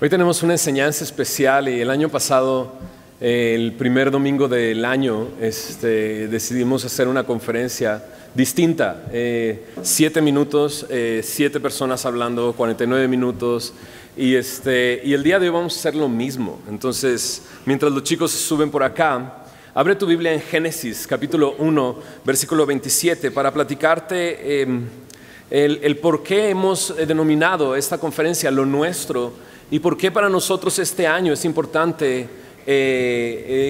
Hoy tenemos una enseñanza especial y el año pasado, el primer domingo del año, decidimos hacer una conferencia distinta. 7 minutos, 7 personas hablando, 49 minutos y el día de hoy vamos a hacer lo mismo. Entonces, mientras los chicos suben por acá, abre tu Biblia en Génesis capítulo 1, versículo 27 para platicarte el por qué hemos denominado esta conferencia Lo Nuestro. ¿Y por qué para nosotros este año es importante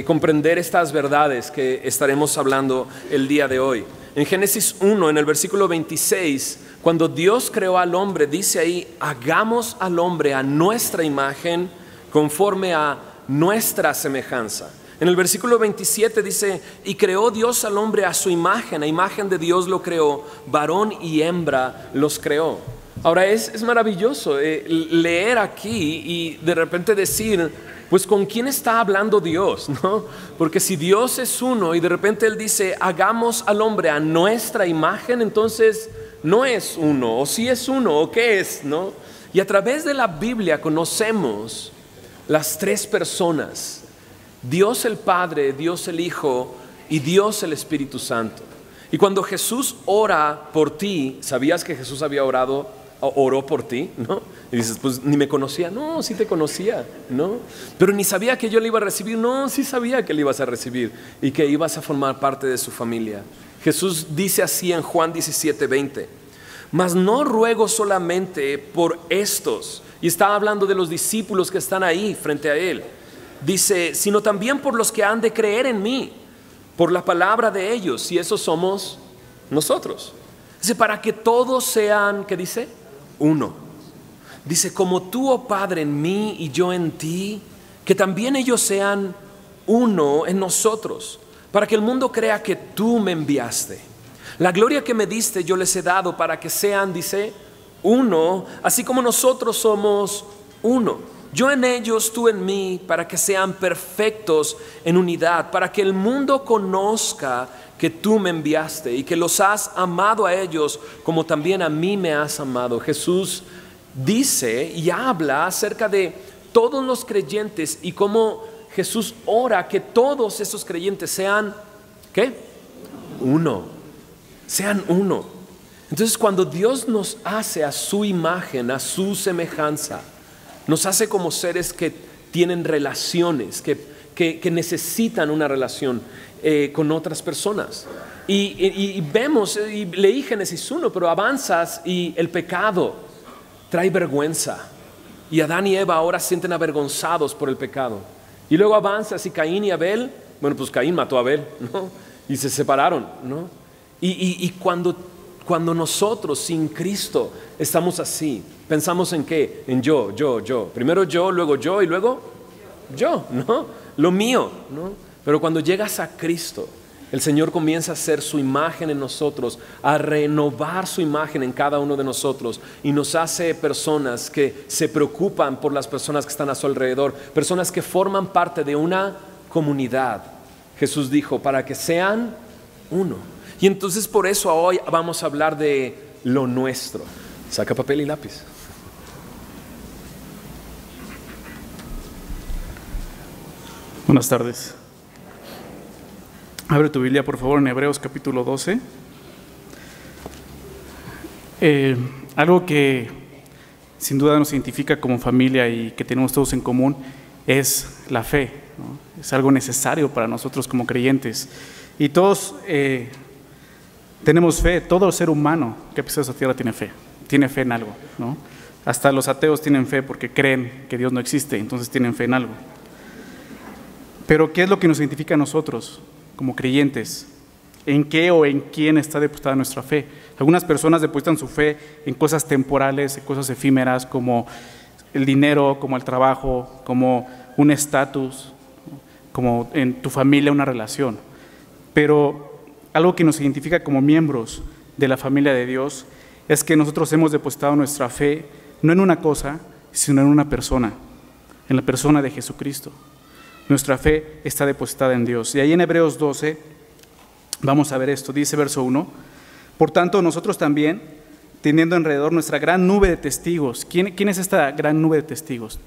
comprender estas verdades que estaremos hablando el día de hoy? En Génesis 1, en el versículo 26, cuando Dios creó al hombre, dice ahí, hagamos al hombre a nuestra imagen conforme a nuestra semejanza. En el versículo 27 dice, y creó Dios al hombre a su imagen, a imagen de Dios lo creó, varón y hembra los creó. Ahora es maravilloso leer aquí y de repente decir, pues ¿con quién está hablando Dios? ¿No? Porque si Dios es uno y de repente Él dice, hagamos al hombre a nuestra imagen, entonces no es uno, o sí es uno, o qué es, ¿no? Y a través de la Biblia conocemos las 3 personas, Dios el Padre, Dios el Hijo y Dios el Espíritu Santo. Y cuando Jesús ora por ti, ¿sabías que Jesús oró por ti? ¿No? Y dices, pues ni me conocía. No, sí te conocía, ¿no? Pero ni sabía que yo le iba a recibir. No, sí sabía que le ibas a recibir y que ibas a formar parte de su familia. Jesús dice así en Juan 17:20, mas no ruego solamente por estos. Y está hablando de los discípulos que están ahí frente a Él. Dice, sino también por los que han de creer en mí, por la palabra de ellos, y esos somos nosotros. Dice, para que todos sean, ¿qué dice? Uno. Dice, como tú, oh Padre, en mí y yo en ti, que también ellos sean uno en nosotros, para que el mundo crea que tú me enviaste. La gloria que me diste yo les he dado para que sean, dice, uno, así como nosotros somos uno. Yo en ellos, tú en mí, para que sean perfectos en unidad, para que el mundo conozca que tú me enviaste y que los has amado a ellos como también a mí me has amado. Jesús dice y habla acerca de todos los creyentes y cómo Jesús ora que todos esos creyentes sean, ¿qué? Uno, sean uno. Entonces cuando Dios nos hace a su imagen, a su semejanza, nos hace como seres que tienen relaciones, que necesitan una relación con otras personas. Y vemos, y leí Génesis 1, pero avanzas y el pecado trae vergüenza. Y Adán y Eva ahora se sienten avergonzados por el pecado. Y luego avanzas y Caín y Abel, bueno, pues Caín mató a Abel, ¿no? Y se separaron, ¿no? Y cuando nosotros sin Cristo estamos así, pensamos en qué, en yo, primero yo, luego yo y luego yo, ¿no? Lo mío, ¿no? Pero cuando llegas a Cristo, el Señor comienza a hacer su imagen en nosotros, a renovar su imagen en cada uno de nosotros y nos hace personas que se preocupan por las personas que están a su alrededor, personas que forman parte de una comunidad. Jesús dijo, para que sean uno. Y entonces por eso hoy vamos a hablar de lo nuestro. Saca papel y lápiz. Buenas tardes. Abre tu Biblia, por favor, en Hebreos capítulo 12. Algo que sin duda nos identifica como familia y que tenemos todos en común es la fe, ¿no? Es algo necesario para nosotros como creyentes. Y todos tenemos fe, todo ser humano que pisa esa tierra tiene fe en algo, ¿no? Hasta los ateos tienen fe porque creen que Dios no existe, entonces tienen fe en algo. Pero ¿qué es lo que nos identifica a nosotros como creyentes? ¿En qué o en quién está depositada nuestra fe? Algunas personas depositan su fe en cosas temporales, en cosas efímeras como el dinero, como el trabajo, como un estatus, como en tu familia una relación. Pero algo que nos identifica como miembros de la familia de Dios es que nosotros hemos depositado nuestra fe no en una cosa, sino en una persona, en la persona de Jesucristo. Nuestra fe está depositada en Dios. Y ahí en Hebreos 12 vamos a ver esto. Dice verso 1, por tanto nosotros también, teniendo alrededor nuestra gran nube de testigos. ¿Quién es esta gran nube de testigos?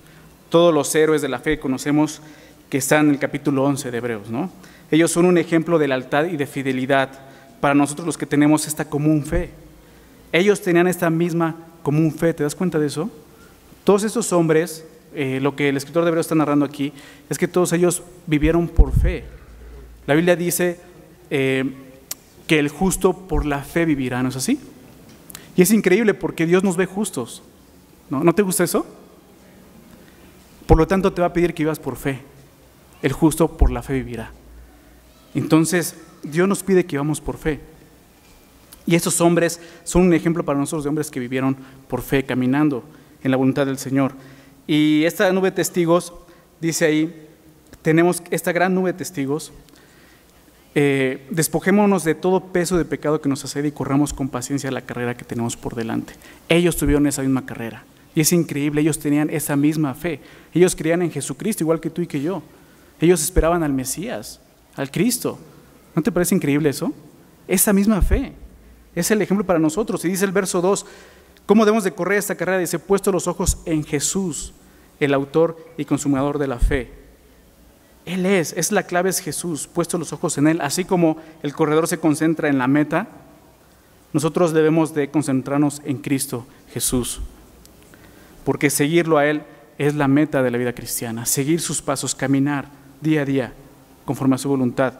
todos los héroes de la fe que conocemos que están en el capítulo 11 de Hebreos, ¿no? Ellos son un ejemplo de lealtad y de fidelidad para nosotros los que tenemos esta común fe. Ellos tenían esta misma común fe, ¿te das cuenta de eso? Todos estos hombres, lo que el escritor de Hebreos está narrando aquí, es que todos ellos vivieron por fe. La Biblia dice que el justo por la fe vivirá, ¿no es así? Y es increíble porque Dios nos ve justos, ¿no? ¿No te gusta eso? Por lo tanto te va a pedir que vivas por fe. El justo por la fe vivirá. Entonces Dios nos pide que vivamos por fe. Y estos hombres son un ejemplo para nosotros de hombres que vivieron por fe, caminando en la voluntad del Señor. Y esta nube de testigos, dice ahí, tenemos esta gran nube de testigos. Despojémonos de todo peso de pecado que nos asedia y corramos con paciencia la carrera que tenemos por delante. Ellos tuvieron esa misma carrera y es increíble, ellos tenían esa misma fe. Ellos creían en Jesucristo igual que tú y que yo. Ellos esperaban al Mesías, al Cristo. ¿No te parece increíble eso? Esa misma fe es el ejemplo para nosotros. Y dice el verso 2, ¿cómo debemos de correr esta carrera? Dice, puesto los ojos en Jesús, el autor y consumador de la fe. Él es la clave, es Jesús, puesto los ojos en Él. Así como el corredor se concentra en la meta, nosotros debemos de concentrarnos en Cristo Jesús, porque seguirlo a Él es la meta de la vida cristiana, seguir sus pasos, caminar día a día conforme a su voluntad.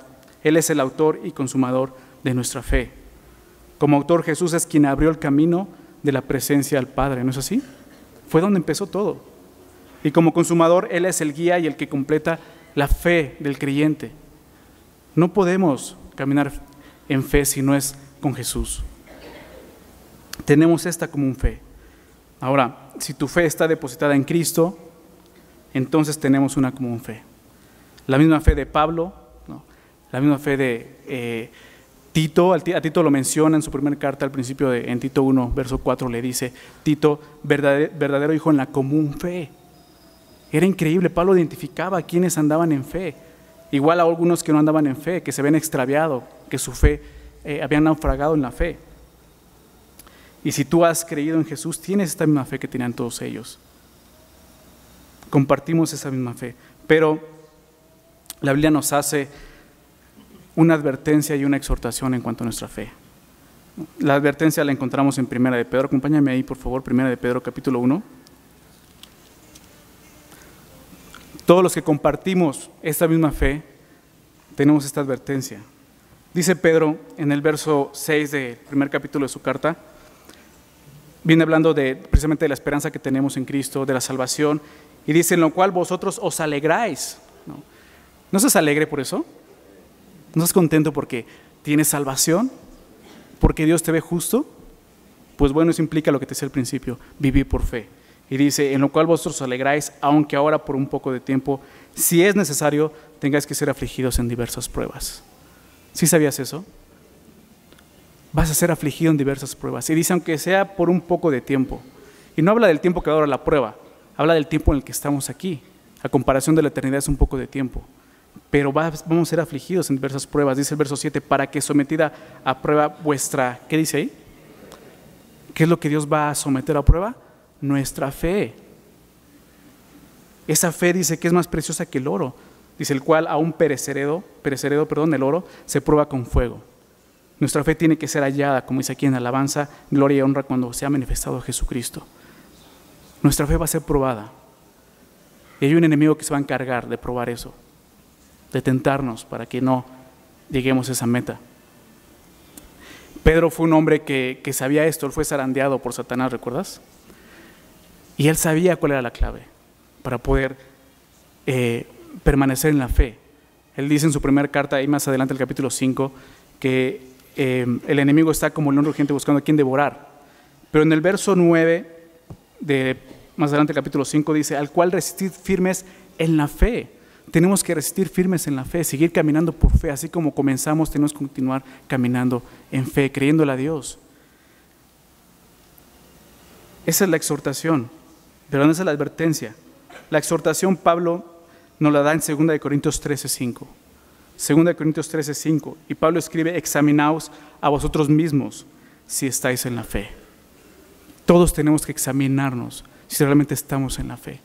Él es el autor y consumador de nuestra fe. Como autor, Jesús es quien abrió el camino de la presencia al Padre, ¿no es así? Fue donde empezó todo. Y como consumador, Él es el guía y el que completa la fe del creyente. No podemos caminar en fe si no es con Jesús. Tenemos esta común fe. Ahora, si tu fe está depositada en Cristo, entonces tenemos una común fe. La misma fe de Pablo, ¿no? La misma fe de Tito. A Tito lo menciona en su primera carta al principio, en Tito 1, verso 4, le dice, Tito, verdadero hijo en la común fe. Era increíble, Pablo identificaba a quienes andaban en fe, igual a algunos que no andaban en fe, que se habían extraviado, que su fe habían naufragado en la fe. Y si tú has creído en Jesús, tienes esta misma fe que tenían todos ellos. Compartimos esa misma fe, pero la Biblia nos hace una advertencia y una exhortación en cuanto a nuestra fe. La advertencia la encontramos en Primera de Pedro. Acompáñame ahí, por favor, Primera de Pedro, capítulo 1. Todos los que compartimos esta misma fe, tenemos esta advertencia. Dice Pedro en el verso 6 del primer capítulo de su carta, viene hablando precisamente de la esperanza que tenemos en Cristo, de la salvación, y dice, en lo cual vosotros os alegráis. ¿No estás alegre por eso? ¿No estás contento porque tienes salvación? ¿Porque Dios te ve justo? Pues bueno, eso implica lo que te decía al principio, vivir por fe. Y dice, en lo cual vosotros os alegráis, aunque ahora por un poco de tiempo, si es necesario, tengáis que ser afligidos en diversas pruebas. ¿Sí sabías eso? Vas a ser afligido en diversas pruebas. Y dice, aunque sea por un poco de tiempo. Y no habla del tiempo que va a durar la prueba, habla del tiempo en el que estamos aquí. A comparación de la eternidad es un poco de tiempo. Pero vamos a ser afligidos en diversas pruebas. Dice el verso 7, para que sometida a prueba vuestra, ¿qué dice ahí? ¿Qué es lo que Dios va a someter a prueba? Nuestra fe. Esa fe dice que es más preciosa que el oro. Dice, el cual aún perecerero, el oro, se prueba con fuego. Nuestra fe tiene que ser hallada, como dice aquí en alabanza, gloria y honra cuando se ha manifestado Jesucristo. Nuestra fe va a ser probada. Y hay un enemigo que se va a encargar de probar eso, de tentarnos para que no lleguemos a esa meta. Pedro fue un hombre que sabía esto, él fue zarandeado por Satanás, ¿recuerdas? Y él sabía cuál era la clave para poder permanecer en la fe. Él dice en su primera carta, ahí más adelante el capítulo 5, que el enemigo está como león rugiente buscando a quien devorar. Pero en el verso 9, más adelante el capítulo 5, dice, al cual resistir firmes en la fe. Tenemos que resistir firmes en la fe, seguir caminando por fe. Así como comenzamos, tenemos que continuar caminando en fe, creyéndole a Dios. Esa es la exhortación, pero no esa es la advertencia. La exhortación Pablo nos la da en 2 Corintios 13:5. 2 Corintios 13:5. Y Pablo escribe, examinaos a vosotros mismos si estáis en la fe. Todos tenemos que examinarnos si realmente estamos en la fe.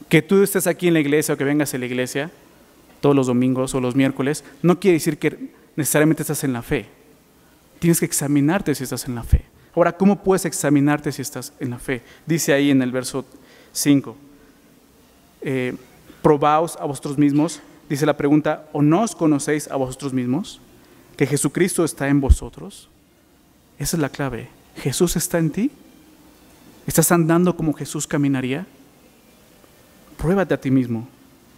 Que tú estés aquí en la iglesia o que vengas a la iglesia todos los domingos o los miércoles, no quiere decir que necesariamente estás en la fe. Tienes que examinarte si estás en la fe. Ahora, ¿cómo puedes examinarte si estás en la fe? Dice ahí en el verso 5, probaos a vosotros mismos, dice la pregunta, ¿o no os conocéis a vosotros mismos? ¿Que Jesucristo está en vosotros? Esa es la clave. ¿Jesús está en ti? ¿Estás andando como Jesús caminaría? Pruébate a ti mismo.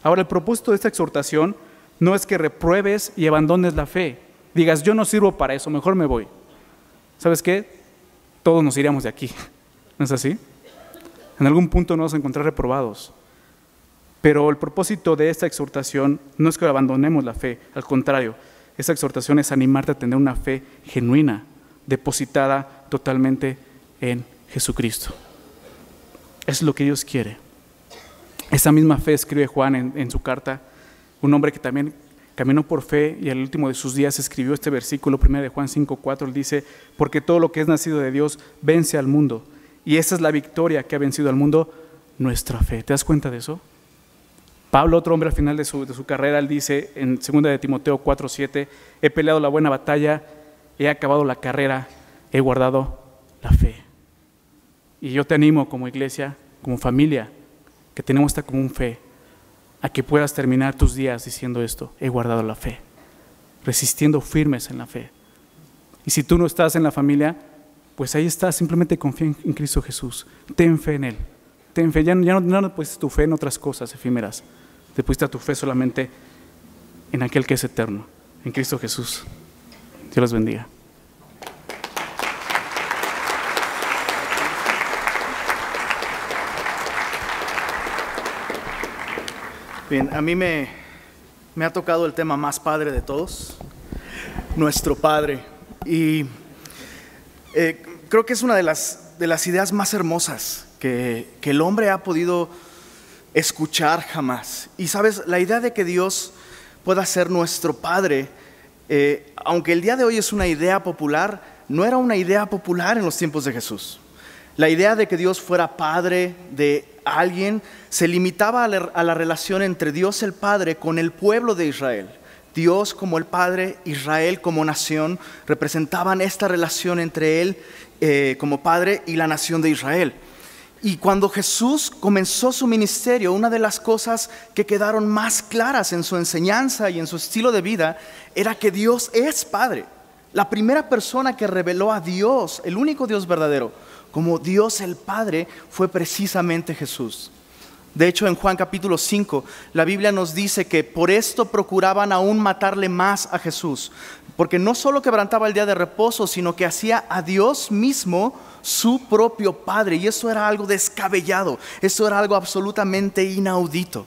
Ahora, el propósito de esta exhortación no es que repruebes y abandones la fe. Digas, yo no sirvo para eso, mejor me voy. ¿Sabes qué? Todos nos iríamos de aquí. ¿No es así? En algún punto nos vamos a encontrar reprobados. Pero el propósito de esta exhortación no es que abandonemos la fe. Al contrario, esta exhortación es animarte a tener una fe genuina, depositada totalmente en Jesucristo. Es lo que Dios quiere. Esa misma fe escribe Juan en su carta, un hombre que también caminó por fe y al último de sus días escribió este versículo, 1 de Juan 5:4, él dice, porque todo lo que es nacido de Dios vence al mundo, y esa es la victoria que ha vencido al mundo, nuestra fe. ¿Te das cuenta de eso? Pablo, otro hombre al final de su carrera, él dice en 2 de Timoteo 4:7, he peleado la buena batalla, he acabado la carrera, he guardado la fe. Y yo te animo como iglesia, como familia, que tenemos esta común fe, a que puedas terminar tus días diciendo esto, he guardado la fe, resistiendo firmes en la fe. Y si tú no estás en la familia, pues ahí estás, simplemente confía en Cristo Jesús, ten fe en Él, ten fe, ya no pusiste tu fe en otras cosas efímeras, te pusiste tu fe solamente en aquel que es eterno, en Cristo Jesús. Dios los bendiga. Bien, a mí me ha tocado el tema más padre de todos, nuestro Padre. Y creo que es una de las ideas más hermosas que el hombre ha podido escuchar jamás. Y sabes, la idea de que Dios pueda ser nuestro Padre, aunque el día de hoy es una idea popular, no era una idea popular en los tiempos de Jesús. La idea de que Dios fuera padre de alguien se limitaba a la relación entre Dios el Padre con el pueblo de Israel. Dios como el Padre, Israel como nación, representaban esta relación entre Él como Padre y la nación de Israel. Y cuando Jesús comenzó su ministerio, una de las cosas que quedaron más claras en su enseñanza y en su estilo de vida era que Dios es Padre. La primera persona que reveló a Dios, el único Dios verdadero, como Dios el Padre, fue precisamente Jesús. De hecho, en Juan capítulo 5, la Biblia nos dice que por esto procuraban aún matarle más a Jesús, porque no solo quebrantaba el día de reposo, sino que hacía a Dios mismo su propio Padre, y eso era algo descabellado, eso era algo absolutamente inaudito.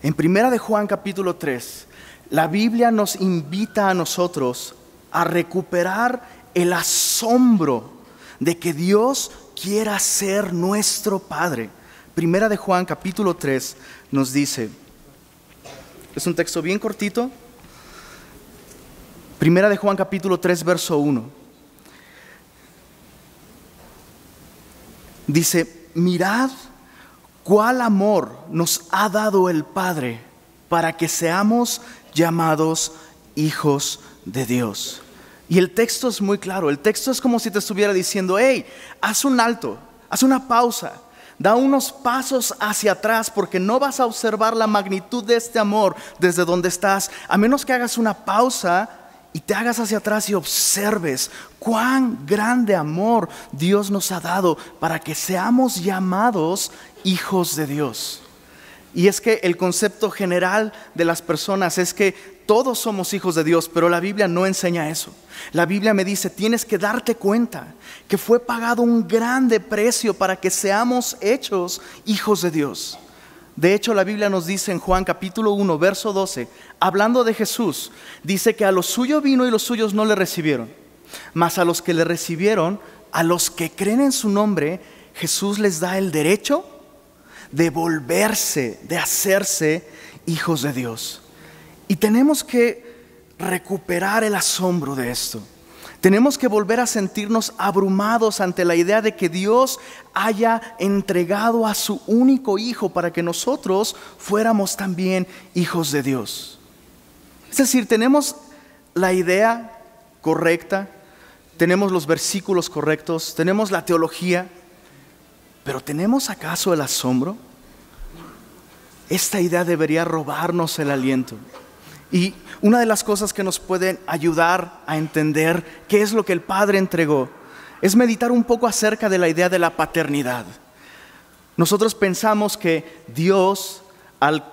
En 1 de Juan capítulo 3, la Biblia nos invita a nosotros a recuperar el asombro de que Dios quiera ser nuestro Padre. 1 de Juan capítulo 3 nos dice, es un texto bien cortito, 1 de Juan capítulo 3 verso 1, dice, mirad cuál amor nos ha dado el Padre para que seamos llamados hijos de Dios. Y el texto es muy claro, el texto es como si te estuviera diciendo, hey, haz un alto, haz una pausa, da unos pasos hacia atrás porque no vas a observar la magnitud de este amor desde donde estás, a menos que hagas una pausa y te hagas hacia atrás y observes cuán grande amor Dios nos ha dado para que seamos llamados hijos de Dios. Y es que el concepto general de las personas es que todos somos hijos de Dios, pero la Biblia no enseña eso. La Biblia me dice, tienes que darte cuenta que fue pagado un grande precio para que seamos hechos hijos de Dios. De hecho, la Biblia nos dice en Juan capítulo 1, verso 12, hablando de Jesús, dice que a los suyos vino y los suyos no le recibieron. Mas a los que le recibieron, a los que creen en su nombre, Jesús les da el derecho de volverse, de hacerse hijos de Dios. Y tenemos que recuperar el asombro de esto. Tenemos que volver a sentirnos abrumados ante la idea de que Dios haya entregado a su único Hijo para que nosotros fuéramos también hijos de Dios. Es decir, tenemos la idea correcta, tenemos los versículos correctos, tenemos la teología, pero ¿tenemos acaso el asombro? Esta idea debería robarnos el aliento. Y una de las cosas que nos pueden ayudar a entender qué es lo que el Padre entregó es meditar un poco acerca de la idea de la paternidad. Nosotros pensamos que Dios, al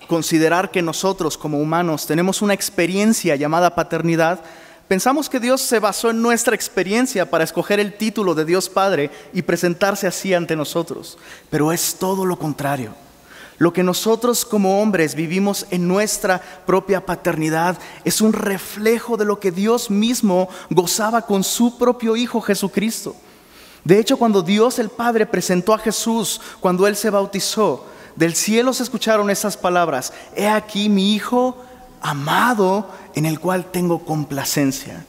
considerar que nosotros como humanos tenemos una experiencia llamada paternidad, pensamos que Dios se basó en nuestra experiencia para escoger el título de Dios Padre y presentarse así ante nosotros. Pero es todo lo contrario. Lo que nosotros como hombres vivimos en nuestra propia paternidad es un reflejo de lo que Dios mismo gozaba con su propio Hijo Jesucristo. De hecho, cuando Dios el Padre presentó a Jesús, cuando Él se bautizó, del cielo se escucharon esas palabras: he aquí mi Hijo amado, en el cual tengo complacencia.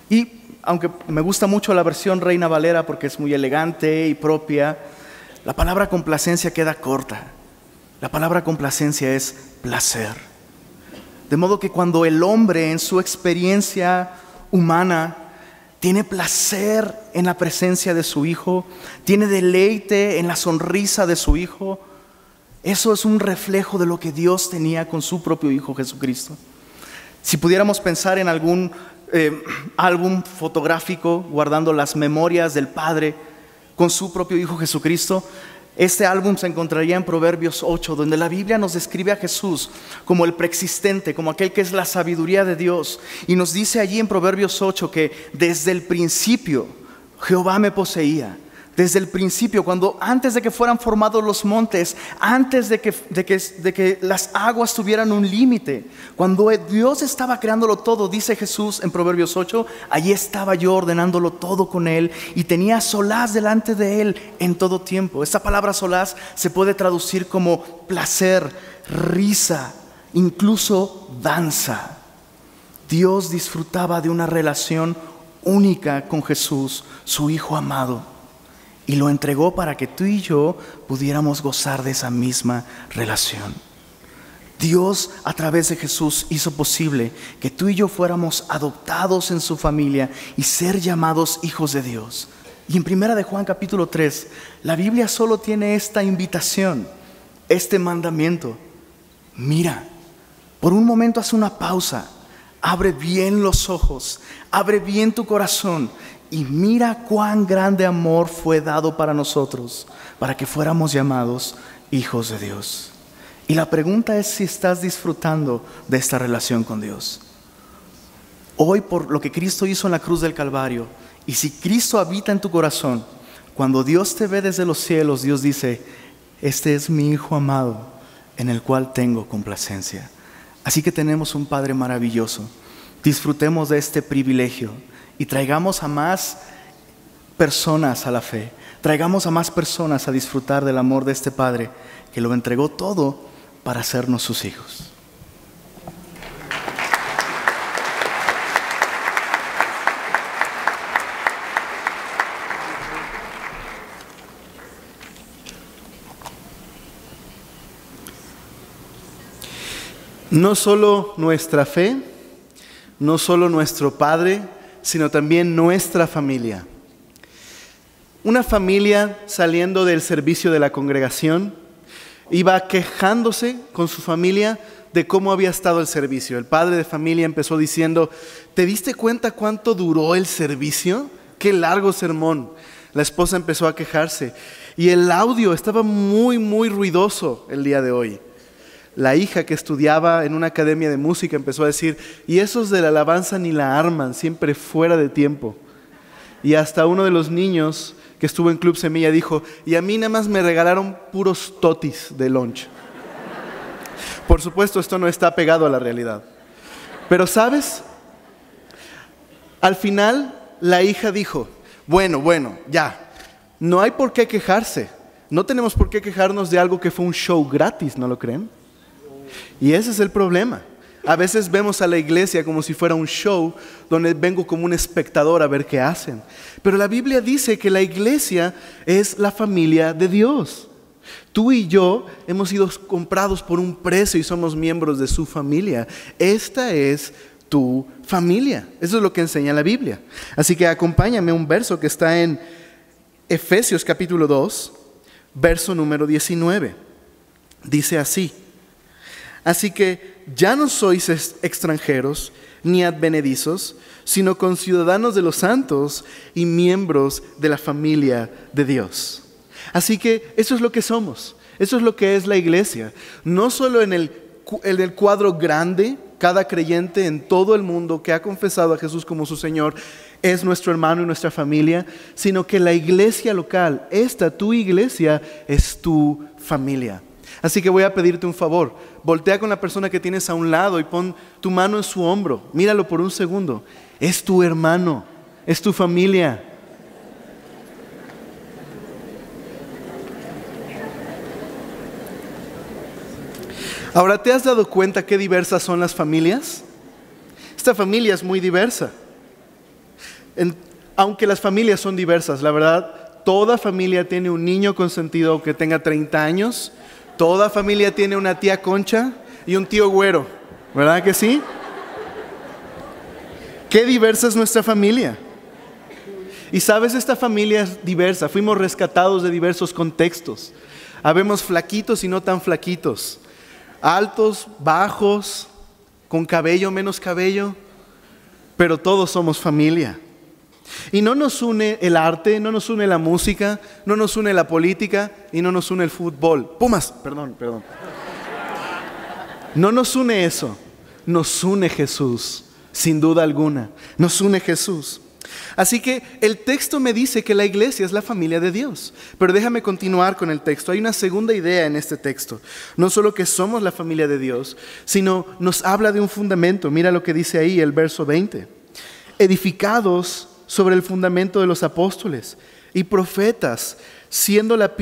Y aunque me gusta mucho la versión Reina Valera porque es muy elegante y propia, la palabra complacencia queda corta. La palabra complacencia es placer. De modo que cuando el hombre en su experiencia humana tiene placer en la presencia de su Hijo, tiene deleite en la sonrisa de su Hijo, eso es un reflejo de lo que Dios tenía con su propio Hijo Jesucristo. Si pudiéramos pensar en algún álbum fotográfico guardando las memorias del Padre con su propio Hijo Jesucristo, este álbum se encontraría en Proverbios 8, donde la Biblia nos describe a Jesús como el preexistente, como aquel que es la sabiduría de Dios. Y nos dice allí en Proverbios 8 que desde el principio Jehová me poseía. Desde el principio, antes de que fueran formados los montes, antes de que las aguas tuvieran un límite, cuando Dios estaba creándolo todo, dice Jesús en Proverbios 8, allí estaba yo ordenándolo todo con Él y tenía solaz delante de Él en todo tiempo. Esta palabra solaz se puede traducir como placer, risa, incluso danza. Dios disfrutaba de una relación única con Jesús, su Hijo amado. Y lo entregó para que tú y yo pudiéramos gozar de esa misma relación. Dios a través de Jesús hizo posible que tú y yo fuéramos adoptados en su familia y ser llamados hijos de Dios. Y en 1 de Juan capítulo 3, la Biblia solo tiene esta invitación, este mandamiento. Mira, por un momento haz una pausa, abre bien los ojos, abre bien tu corazón y mira cuán grande amor fue dado para nosotros, para que fuéramos llamados hijos de Dios. Y la pregunta es si estás disfrutando de esta relación con Dios. Hoy, por lo que Cristo hizo en la cruz del Calvario, y si Cristo habita en tu corazón, cuando Dios te ve desde los cielos, Dios dice: este es mi Hijo amado, en el cual tengo complacencia. Así que tenemos un Padre maravilloso. Disfrutemos de este privilegio y traigamos a más personas a la fe. Traigamos a más personas a disfrutar del amor de este Padre que lo entregó todo para hacernos sus hijos. No solo nuestra fe, no solo nuestro Padre, sino también nuestra familia. Una familia saliendo del servicio de la congregación iba quejándose con su familia de cómo había estado el servicio. El padre de familia empezó diciendo: ¿te diste cuenta cuánto duró el servicio? ¡Qué largo sermón! La esposa empezó a quejarse y el audio estaba muy ruidoso el día de hoy. La hija que estudiaba en una academia de música empezó a decir: y esos de la alabanza ni la arman, siempre fuera de tiempo. Y hasta uno de los niños que estuvo en Club Semilla dijo: y a mí nada más me regalaron puros totis de lunch. Por supuesto, esto no está pegado a la realidad. Pero ¿sabes? Al final la hija dijo: bueno, ya, no hay por qué quejarse. No tenemos por qué quejarnos de algo que fue un show gratis, ¿no lo creen? Y ese es el problema. A veces vemos a la iglesia como si fuera un show donde vengo como un espectador a ver qué hacen. Pero la Biblia dice que la iglesia es la familia de Dios. Tú y yo hemos sido comprados por un precio y somos miembros de su familia. Esta es tu familia. Eso es lo que enseña la Biblia. Así que acompáñame a un verso que está en Efesios capítulo 2, verso número 19. Dice así: así que ya no sois extranjeros ni advenedizos, sino conciudadanos de los santos y miembros de la familia de Dios. Así que eso es lo que somos, eso es lo que es la iglesia. No solo en el cuadro grande, cada creyente en todo el mundo que ha confesado a Jesús como su Señor es nuestro hermano y nuestra familia, sino que la iglesia local, tu iglesia, es tu familia. Así que voy a pedirte un favor, voltea con la persona que tienes a un lado y pon tu mano en su hombro, míralo por un segundo. Es tu hermano, es tu familia. Ahora, ¿te has dado cuenta qué diversas son las familias? Esta familia es muy diversa. Aunque las familias son diversas, la verdad, toda familia tiene un niño consentido que tenga 30 años. Toda familia tiene una tía Concha y un tío Güero, ¿verdad que sí? Qué diversa es nuestra familia. Y sabes, esta familia es diversa. Fuimos rescatados de diversos contextos. Habemos flaquitos y no tan flaquitos, altos, bajos, con cabello, menos cabello, pero todos somos familia. Y no nos une el arte, no nos une la música, no nos une la política y no nos une el fútbol. Pumas, perdón. No nos une eso, nos une Jesús, sin duda alguna, nos une Jesús. Así que el texto me dice que la iglesia es la familia de Dios. Pero déjame continuar con el texto. Hay una segunda idea en este texto. No solo que somos la familia de Dios, sino nos habla de un fundamento. Mira lo que dice ahí el verso 20. Edificados sobre el fundamento de los apóstoles y profetas, siendo la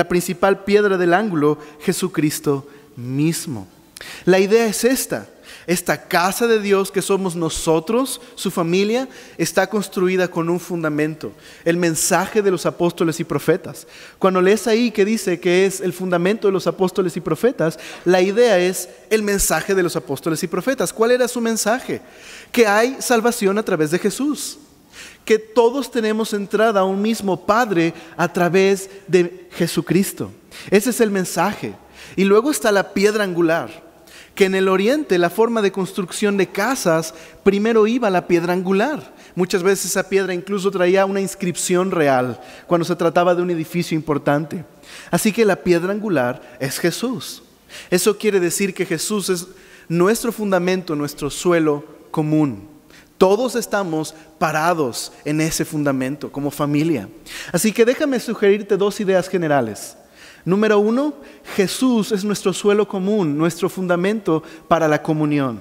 principal piedra del ángulo, Jesucristo mismo. La idea es esta casa de Dios que somos nosotros, su familia, está construida con un fundamento, el mensaje de los apóstoles y profetas. Cuando lees ahí que dice que es el fundamento de los apóstoles y profetas, la idea es el mensaje de los apóstoles y profetas. ¿Cuál era su mensaje? Que hay salvación a través de Jesús, que todos tenemos entrada a un mismo Padre a través de Jesucristo. Ese es el mensaje. Y luego está la piedra angular, que en el oriente la forma de construcción de casas, primero iba la piedra angular. Muchas veces esa piedra incluso traía una inscripción real cuando se trataba de un edificio importante. Así que la piedra angular es Jesús. Eso quiere decir que Jesús es nuestro fundamento, nuestro suelo común. Todos estamos parados en ese fundamento como familia. Así que déjame sugerirte dos ideas generales. Número 1, Jesús es nuestro suelo común, nuestro fundamento para la comunión.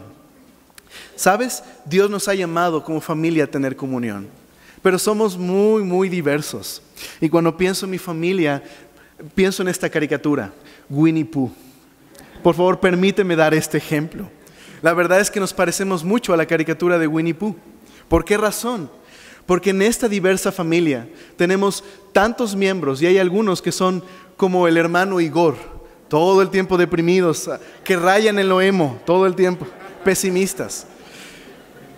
¿Sabes? Dios nos ha llamado como familia a tener comunión, pero somos muy, muy diversos. Y cuando pienso en mi familia, pienso en esta caricatura, Winnie Pooh. Por favor, permíteme dar este ejemplo. La verdad es que nos parecemos mucho a la caricatura de Winnie Pooh. ¿Por qué razón? Porque en esta diversa familia tenemos tantos miembros y hay algunos que son como el hermano Igor, todo el tiempo deprimidos, que rayan en lo emo, todo el tiempo, pesimistas.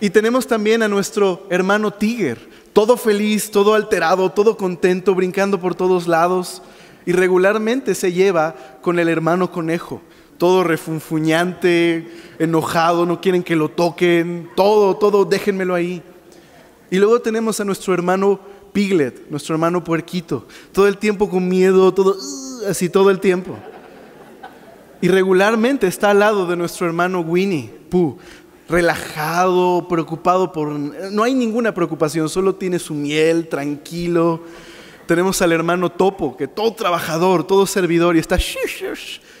Y tenemos también a nuestro hermano Tiger, todo feliz, todo alterado, todo contento, brincando por todos lados. Y regularmente se lleva con el hermano Conejo, todo refunfuñante, enojado, no quieren que lo toquen, todo, déjenmelo ahí. Y luego tenemos a nuestro hermano Piglet, nuestro hermano Puerquito, todo el tiempo con miedo, así todo el tiempo. Y regularmente está al lado de nuestro hermano Winnie Pooh, relajado, preocupado no hay ninguna preocupación, solo tiene su miel, tranquilo. Tenemos al hermano Topo, que todo trabajador, todo servidor y está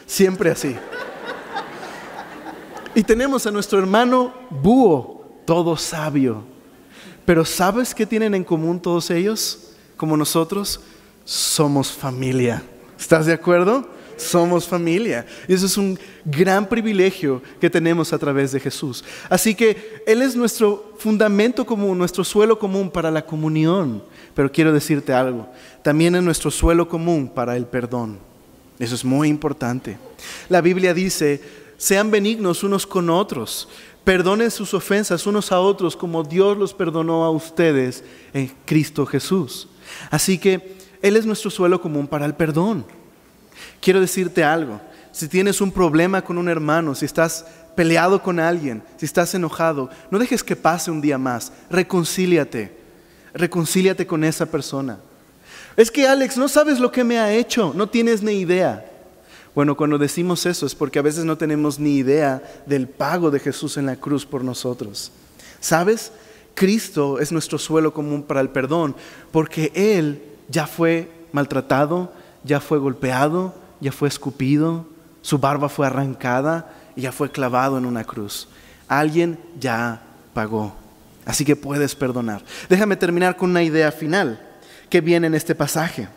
siempre así. Y tenemos a nuestro hermano Búho, todo sabio. Pero ¿sabes qué tienen en común todos ellos? Como nosotros, somos familia. ¿Estás de acuerdo? somos familia. Y eso es un gran privilegio que tenemos a través de Jesús. Así que Él es nuestro fundamento común, nuestro suelo común para la comunión. Pero quiero decirte algo, también es nuestro suelo común para el perdón. Eso es muy importante. La Biblia dice, sean benignos unos con otros, perdonen sus ofensas unos a otros como Dios los perdonó a ustedes en Cristo Jesús. Así que Él es nuestro suelo común para el perdón. Quiero decirte algo, si tienes un problema con un hermano, si estás peleado con alguien, si estás enojado, no dejes que pase un día más, reconcíliate con esa persona. Es que Alex, no sabes lo que me ha hecho, no tienes ni idea. Bueno, cuando decimos eso es porque a veces no tenemos ni idea del pago de Jesús en la cruz por nosotros. ¿Sabes? Cristo es nuestro suelo común para el perdón, porque Él ya fue maltratado, ya fue golpeado, ya fue escupido, su barba fue arrancada y ya fue clavado en una cruz. Alguien ya pagó, así que puedes perdonar. Déjame terminar con una idea final que viene en este pasaje.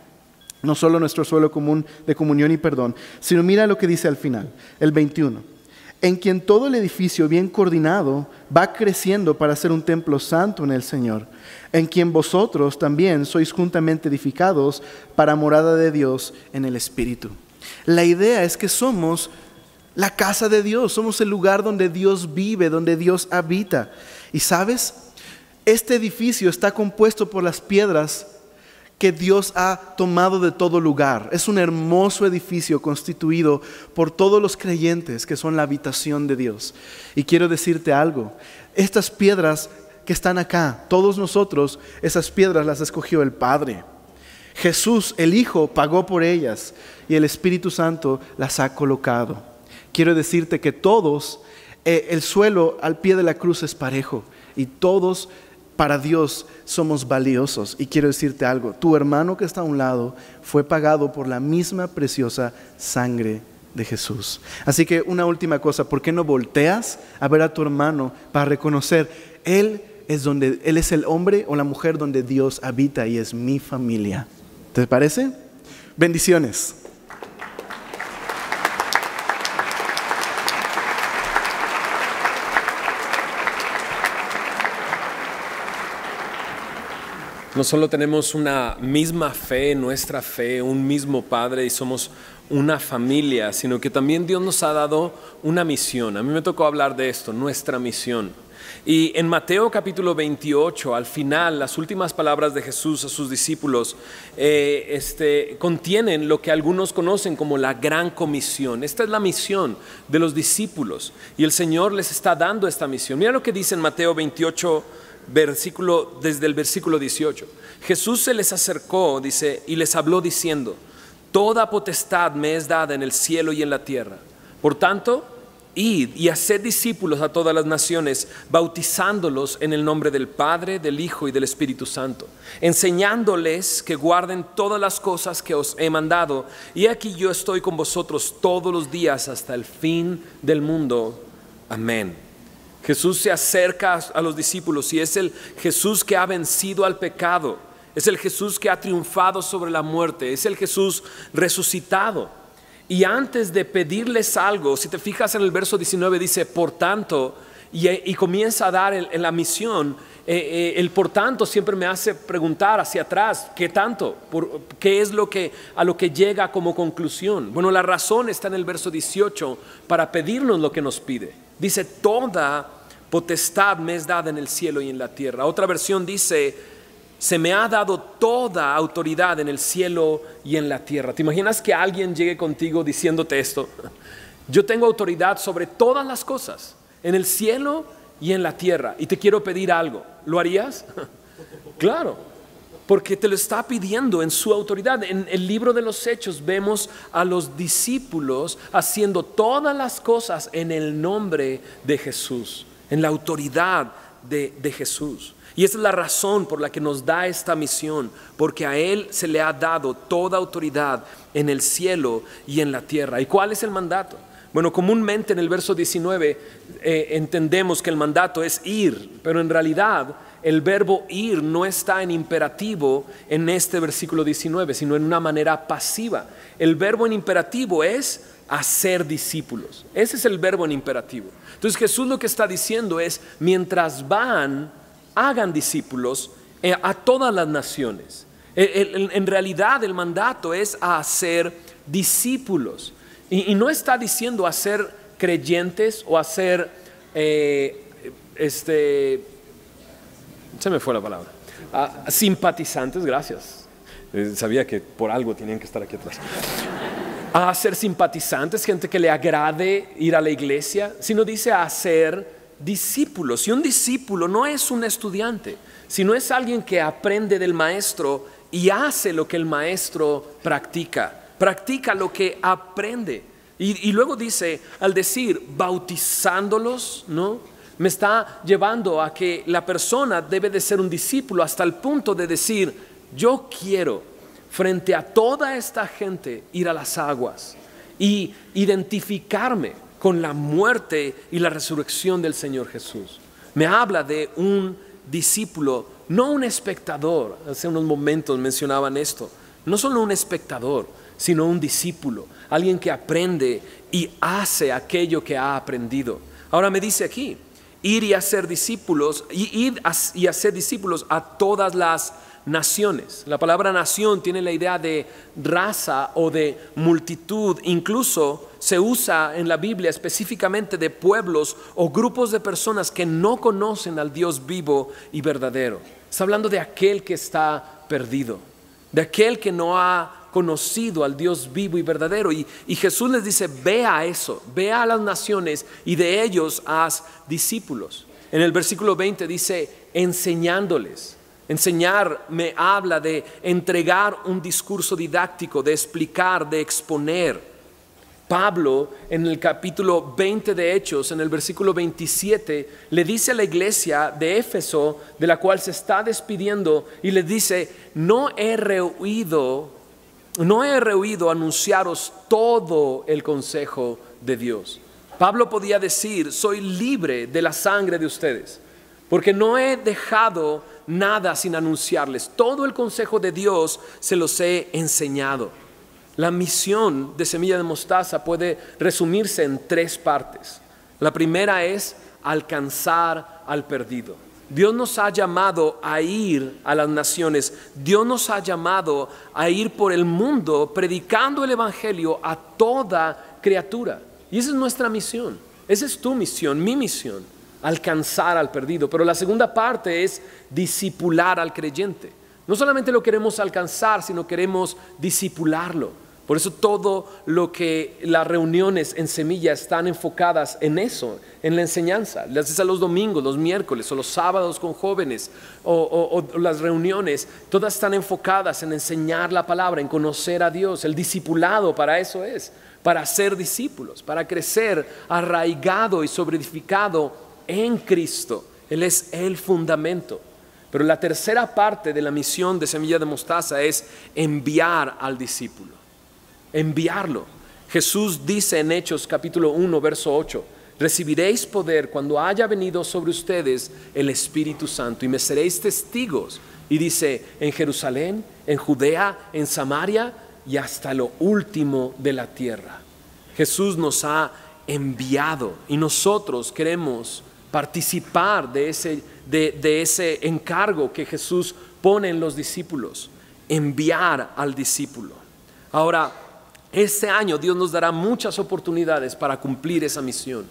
No solo nuestro suelo común de comunión y perdón, sino mira lo que dice al final, el 21. En quien todo el edificio bien coordinado va creciendo para ser un templo santo en el Señor, en quien vosotros también sois juntamente edificados para morada de Dios en el Espíritu. La idea es que somos la casa de Dios, somos el lugar donde Dios vive, donde Dios habita. Y ¿sabes? Este edificio está compuesto por las piedras que Dios ha tomado de todo lugar. Es un hermoso edificio constituido por todos los creyentes que son la habitación de Dios. Y quiero decirte algo, estas piedras que están acá, todos nosotros, esas piedras las escogió el Padre. Jesús, el Hijo, pagó por ellas y el Espíritu Santo las ha colocado. Quiero decirte que todos, el suelo al pie de la cruz es parejo y todos para Dios somos valiosos. Y quiero decirte algo, tu hermano que está a un lado fue pagado por la misma preciosa sangre de Jesús. Así que una última cosa, ¿por qué no volteas a ver a tu hermano para reconocer, Él es el hombre o la mujer donde Dios habita y es mi familia? ¿Te parece? Bendiciones. No solo tenemos una misma fe, nuestra fe, un mismo Padre y somos una familia, sino que también Dios nos ha dado una misión. A mí me tocó hablar de esto, nuestra misión. Y en Mateo capítulo 28, al final, las últimas palabras de Jesús a sus discípulos contienen lo que algunos conocen como la gran comisión. Esta es la misión de los discípulos y el Señor les está dando esta misión. Mira lo que dice en Mateo 28, desde el versículo 18. Jesús se les acercó, dice, y les habló diciendo: toda potestad me es dada en el cielo y en la tierra. Por tanto, id y haced discípulos a todas las naciones, bautizándolos en el nombre del Padre, del Hijo y del Espíritu Santo, enseñándoles que guarden todas las cosas que os he mandado. Y aquí yo estoy con vosotros todos los días hasta el fin del mundo. Amén. Jesús se acerca a los discípulos y es el Jesús que ha vencido al pecado, es el Jesús que ha triunfado sobre la muerte, es el Jesús resucitado. Y antes de pedirles algo, si te fijas en el verso 19 dice por tanto, y comienza a dar la misión. El por tanto siempre me hace preguntar hacia atrás, ¿qué tanto? ¿Qué es a lo que llega como conclusión? Bueno, la razón está en el verso 18 para pedirnos lo que nos pide. Dice, toda potestad me es dada en el cielo y en la tierra. Otra versión dice, se me ha dado toda autoridad en el cielo y en la tierra. ¿Te imaginas que alguien llegue contigo diciéndote esto? Yo tengo autoridad sobre todas las cosas, en el cielo y en la tierra, y te quiero pedir algo. ¿Lo harías? Claro, porque te lo está pidiendo en su autoridad. En el libro de los Hechos vemos a los discípulos haciendo todas las cosas en el nombre de Jesús, en la autoridad de Jesús. Y esa es la razón por la que nos da esta misión, porque a Él se le ha dado toda autoridad en el cielo y en la tierra. ¿Y cuál es el mandato? Bueno, comúnmente en el verso 19 entendemos que el mandato es ir, pero en realidad el verbo ir no está en imperativo en este versículo 19, sino en una manera pasiva. El verbo en imperativo es hacer discípulos. Ese es el verbo en imperativo. Entonces Jesús lo que está diciendo es, mientras van, hagan discípulos a todas las naciones. En realidad el mandato es a hacer discípulos. Y no está diciendo hacer creyentes o hacer, se me fue la palabra, simpatizantes, gracias. Sabía que por algo tenían que estar aquí atrás. A ser simpatizantes, gente que le agrade ir a la iglesia, sino dice a ser discípulos. Y un discípulo no es un estudiante, sino es alguien que aprende del maestro y hace lo que el maestro practica lo que aprende. Y luego dice, al decir bautizándolos, ¿no?, me está llevando a que la persona debe de ser un discípulo hasta el punto de decir, yo quiero frente a toda esta gente ir a las aguas y identificarme con la muerte y la resurrección del Señor Jesús. Me habla de un discípulo, no un espectador. Hace unos momentos mencionaban esto. No solo un espectador, sino un discípulo, alguien que aprende y hace aquello que ha aprendido. Ahora me dice aquí, ir y hacer discípulos, y hacer discípulos a todas las naciones. La palabra nación tiene la idea de raza o de multitud. Incluso se usa en la Biblia específicamente de pueblos o grupos de personas que no conocen al Dios vivo y verdadero. Está hablando de aquel que está perdido, de aquel que no ha conocido al Dios vivo y verdadero. Y Jesús les dice, ve a eso, ve a las naciones y de ellos haz discípulos. En el versículo 20 dice, enseñándoles. Enseñar me habla de entregar un discurso didáctico, de explicar, de exponer. Pablo en el capítulo 20 de Hechos, en el versículo 27, le dice a la iglesia de Éfeso, de la cual se está despidiendo, y le dice, no he rehuido anunciaros todo el consejo de Dios. Pablo podía decir, soy libre de la sangre de ustedes, porque no he dejado nada sin anunciarles. Todo el consejo de Dios se los he enseñado. La misión de Semilla de Mostaza puede resumirse en 3 partes. La primera es alcanzar al perdido. Dios nos ha llamado a ir a las naciones. Dios nos ha llamado a ir por el mundo predicando el evangelio a toda criatura. Y esa es nuestra misión. Esa es tu misión, mi misión. Alcanzar al perdido. Pero la segunda parte es discipular al creyente. No solamente lo queremos alcanzar, sino queremos discipularlo. Por eso todo lo que las reuniones en Semilla están enfocadas en eso, en la enseñanza. Las haces a los domingos, los miércoles o los sábados con jóvenes o las reuniones, todas están enfocadas en enseñar la palabra, en conocer a Dios. El discipulado para eso es, para ser discípulos, para crecer arraigado y sobreedificado en Cristo. Él es el fundamento. Pero la tercera parte de la misión de Semilla de Mostaza es enviar al discípulo. Enviarlo. Jesús dice en Hechos capítulo 1 verso 8, recibiréis poder cuando haya venido sobre ustedes el Espíritu Santo y me seréis testigos. Y dice en Jerusalén, en Judea, en Samaria y hasta lo último de la tierra. Jesús nos ha enviado y nosotros queremos participar de ese encargo que Jesús pone en los discípulos, enviar al discípulo. Ahora, este año Dios nos dará muchas oportunidades para cumplir esa misión,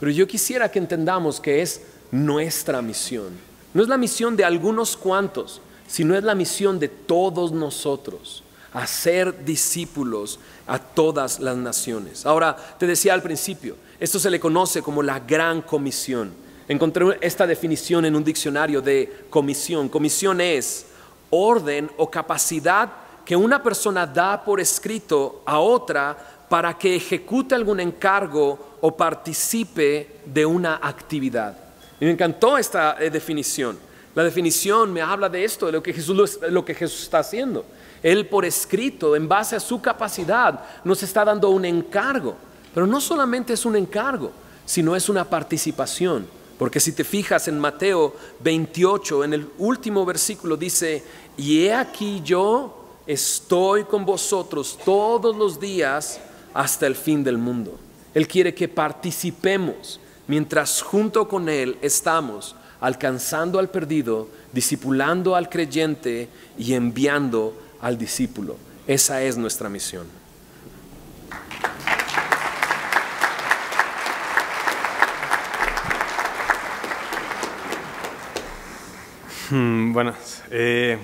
pero yo quisiera que entendamos que es nuestra misión. No es la misión de algunos cuantos, sino es la misión de todos nosotros, hacer discípulos a todas las naciones. Ahora, te decía al principio, esto se le conoce como la Gran Comisión. Encontré esta definición en un diccionario de comisión. Comisión es orden o capacidad que una persona da por escrito a otra para que ejecute algún encargo o participe de una actividad. Y me encantó esta definición. La definición me habla de esto, de lo que Jesús está haciendo. Él por escrito, en base a su capacidad, nos está dando un encargo. Pero no solamente es un encargo, sino es una participación. Porque si te fijas en Mateo 28, en el último versículo dice, y he aquí yo estoy con vosotros todos los días hasta el fin del mundo. Él quiere que participemos mientras junto con Él estamos alcanzando al perdido, discipulando al creyente y enviando al discípulo. Esa es nuestra misión.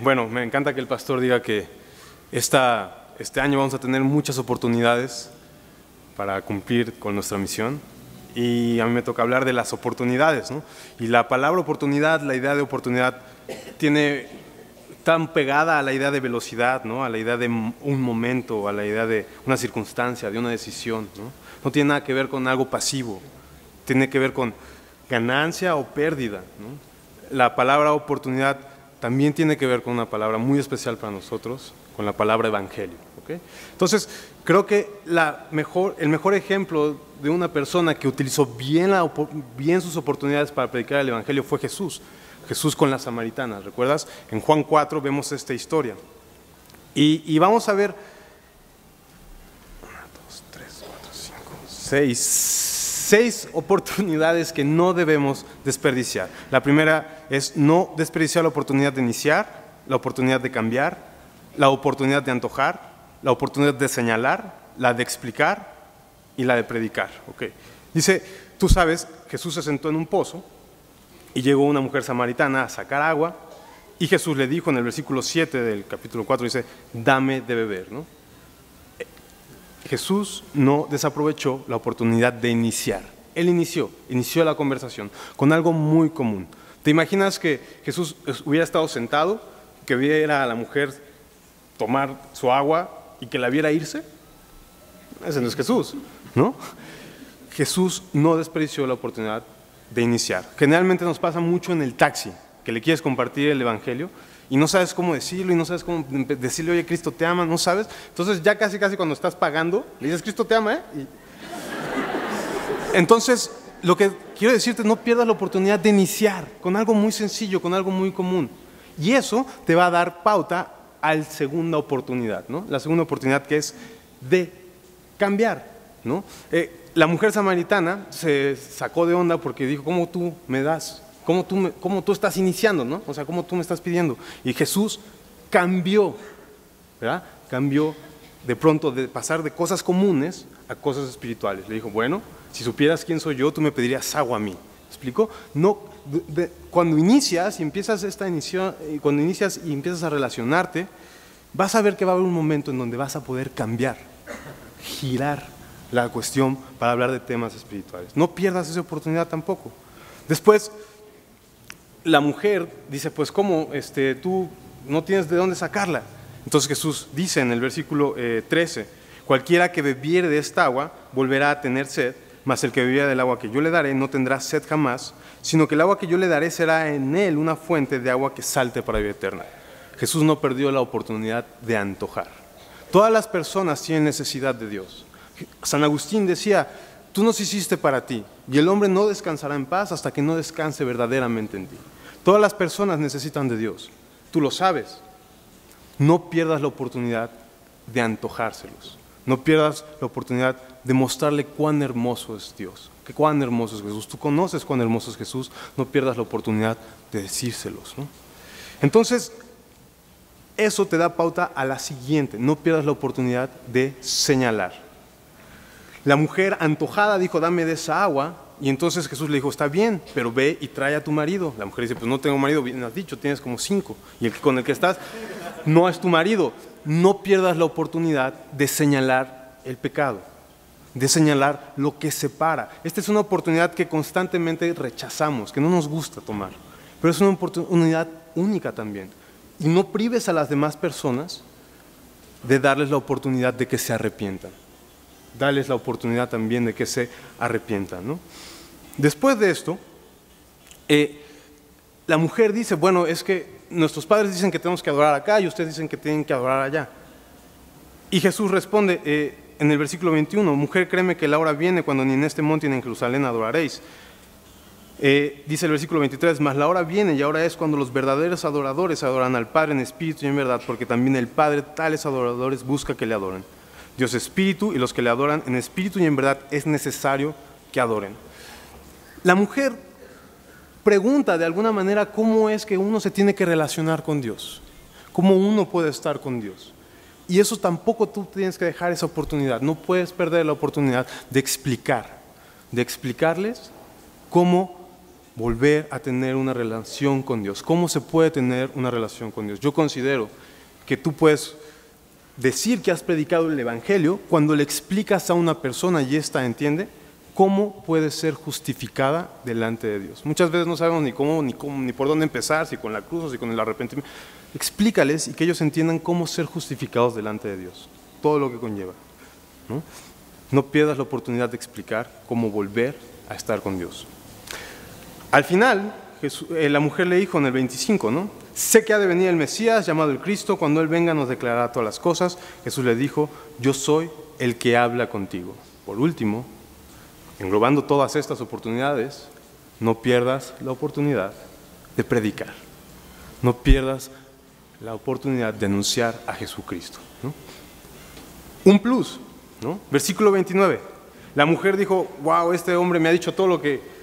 Bueno, me encanta que el pastor diga que este año vamos a tener muchas oportunidades para cumplir con nuestra misión, y a mí me toca hablar de las oportunidades, ¿no? Y la palabra oportunidad, la idea de oportunidad, tiene tan pegada a la idea de velocidad, ¿no? A la idea de un momento, a la idea de una circunstancia, de una decisión, ¿no? No tiene nada que ver con algo pasivo, tiene que ver con ganancia o pérdida, ¿no? La palabra oportunidad también tiene que ver con una palabra muy especial para nosotros, con la palabra evangelio, ¿okay? Entonces, creo que el mejor ejemplo de una persona que utilizó bien sus oportunidades para predicar el evangelio fue Jesús. Jesús con la samaritana, ¿recuerdas? En Juan 4 vemos esta historia. Y vamos a ver 6 oportunidades que no debemos desperdiciar. La primera es no desperdiciar la oportunidad de iniciar, la oportunidad de cambiar, la oportunidad de antojar, la oportunidad de señalar, la de explicar y la de predicar. Okay. Dice, tú sabes, Jesús se sentó en un pozo y llegó una mujer samaritana a sacar agua, y Jesús le dijo en el versículo 7 del capítulo 4, dice, dame de beber, ¿no? Jesús no desaprovechó la oportunidad de iniciar. Él inició la conversación con algo muy común. ¿Te imaginas que Jesús hubiera estado sentado, que viera a la mujer tomar su agua y que la viera irse? Ese no es Jesús, ¿no? Jesús no desperdició la oportunidad de iniciar. Generalmente nos pasa mucho en el taxi, que le quieres compartir el evangelio y no sabes cómo decirlo, y no sabes cómo decirle, oye, Cristo te ama, no sabes. Entonces ya casi cuando estás pagando, le dices, Cristo te ama, ¿eh? Entonces, lo que quiero decirte, no pierdas la oportunidad de iniciar con algo muy sencillo, con algo muy común. Y eso te va a dar pauta a la segunda oportunidad, ¿no? La segunda oportunidad, que es de cambiar, ¿no? La mujer samaritana se sacó de onda porque dijo, ¿cómo tú me das? ¿Cómo tú estás iniciando, ¿no? O sea, ¿cómo tú me estás pidiendo? Y Jesús cambió, ¿verdad? Cambió de pronto de pasar de cosas comunes a cosas espirituales. Le dijo, bueno, si supieras quién soy yo, tú me pedirías agua a mí. ¿Me explico? No, cuando inicias y empiezas y empiezas a relacionarte, vas a ver que va a haber un momento en donde vas a poder cambiar, girar la cuestión para hablar de temas espirituales. No pierdas esa oportunidad tampoco. Después, la mujer dice, pues ¿cómo? Tú no tienes de dónde sacarla. Entonces Jesús dice en el versículo 13, cualquiera que bebiere de esta agua volverá a tener sed, mas el que bebiera del agua que yo le daré no tendrá sed jamás, sino que el agua que yo le daré será en él una fuente de agua que salte para vida eterna. Jesús no perdió la oportunidad de antojar. Todas las personas tienen necesidad de Dios. San Agustín decía, tú nos hiciste para ti, y el hombre no descansará en paz hasta que no descanse verdaderamente en ti. Todas las personas necesitan de Dios, tú lo sabes. No pierdas la oportunidad de antojárselos, no pierdas la oportunidad de mostrarle cuán hermoso es Dios, que cuán hermoso es Jesús. Tú conoces cuán hermoso es Jesús, no pierdas la oportunidad de decírselos, ¿no? Entonces, eso te da pauta a la siguiente, no pierdas la oportunidad de señalar. La mujer antojada dijo, dame de esa agua, y entonces Jesús le dijo, está bien, pero ve y trae a tu marido. La mujer dice, pues no tengo marido, bien has dicho, tienes como 5, y el con el que estás no es tu marido. No pierdas la oportunidad de señalar el pecado, de señalar lo que separa. Esta es una oportunidad que constantemente rechazamos, que no nos gusta tomar, pero es una oportunidad única también. Y no prives a las demás personas de darles la oportunidad de que se arrepientan. Dales la oportunidad también de que se arrepientan, ¿no? Después de esto, la mujer dice, bueno, es que nuestros padres dicen que tenemos que adorar acá y ustedes dicen que tienen que adorar allá. Y Jesús responde en el versículo 21, mujer, créeme que la hora viene cuando ni en este monte ni en Jerusalén adoraréis. Dice el versículo 23, mas la hora viene y ahora es cuando los verdaderos adoradores adoran al Padre en espíritu y en verdad, porque también el Padre tales adoradores busca que le adoren. Dios es espíritu y los que le adoran en espíritu y en verdad es necesario que adoren. La mujer pregunta de alguna manera cómo es que uno se tiene que relacionar con Dios, cómo uno puede estar con Dios. Y eso tampoco tú tienes que dejar esa oportunidad, no puedes perder la oportunidad de explicarles cómo volver a tener una relación con Dios, cómo se puede tener una relación con Dios. Yo considero que tú puedes decir que has predicado el Evangelio cuando le explicas a una persona y ésta entiende cómo puede ser justificada delante de Dios. Muchas veces no sabemos ni por dónde empezar, si con la cruz o si con el arrepentimiento. Explícales y que ellos entiendan cómo ser justificados delante de Dios, todo lo que conlleva, ¿no? No pierdas la oportunidad de explicar cómo volver a estar con Dios. Al final, la mujer le dijo en el 25, ¿no? Sé que ha de venir el Mesías, llamado el Cristo, cuando Él venga nos declarará todas las cosas. Jesús le dijo, yo soy el que habla contigo. Por último, englobando todas estas oportunidades, no pierdas la oportunidad de predicar. No pierdas la oportunidad de anunciar a Jesucristo, ¿no? Un plus, ¿no? Versículo 29. La mujer dijo, wow, este hombre me ha dicho todo lo que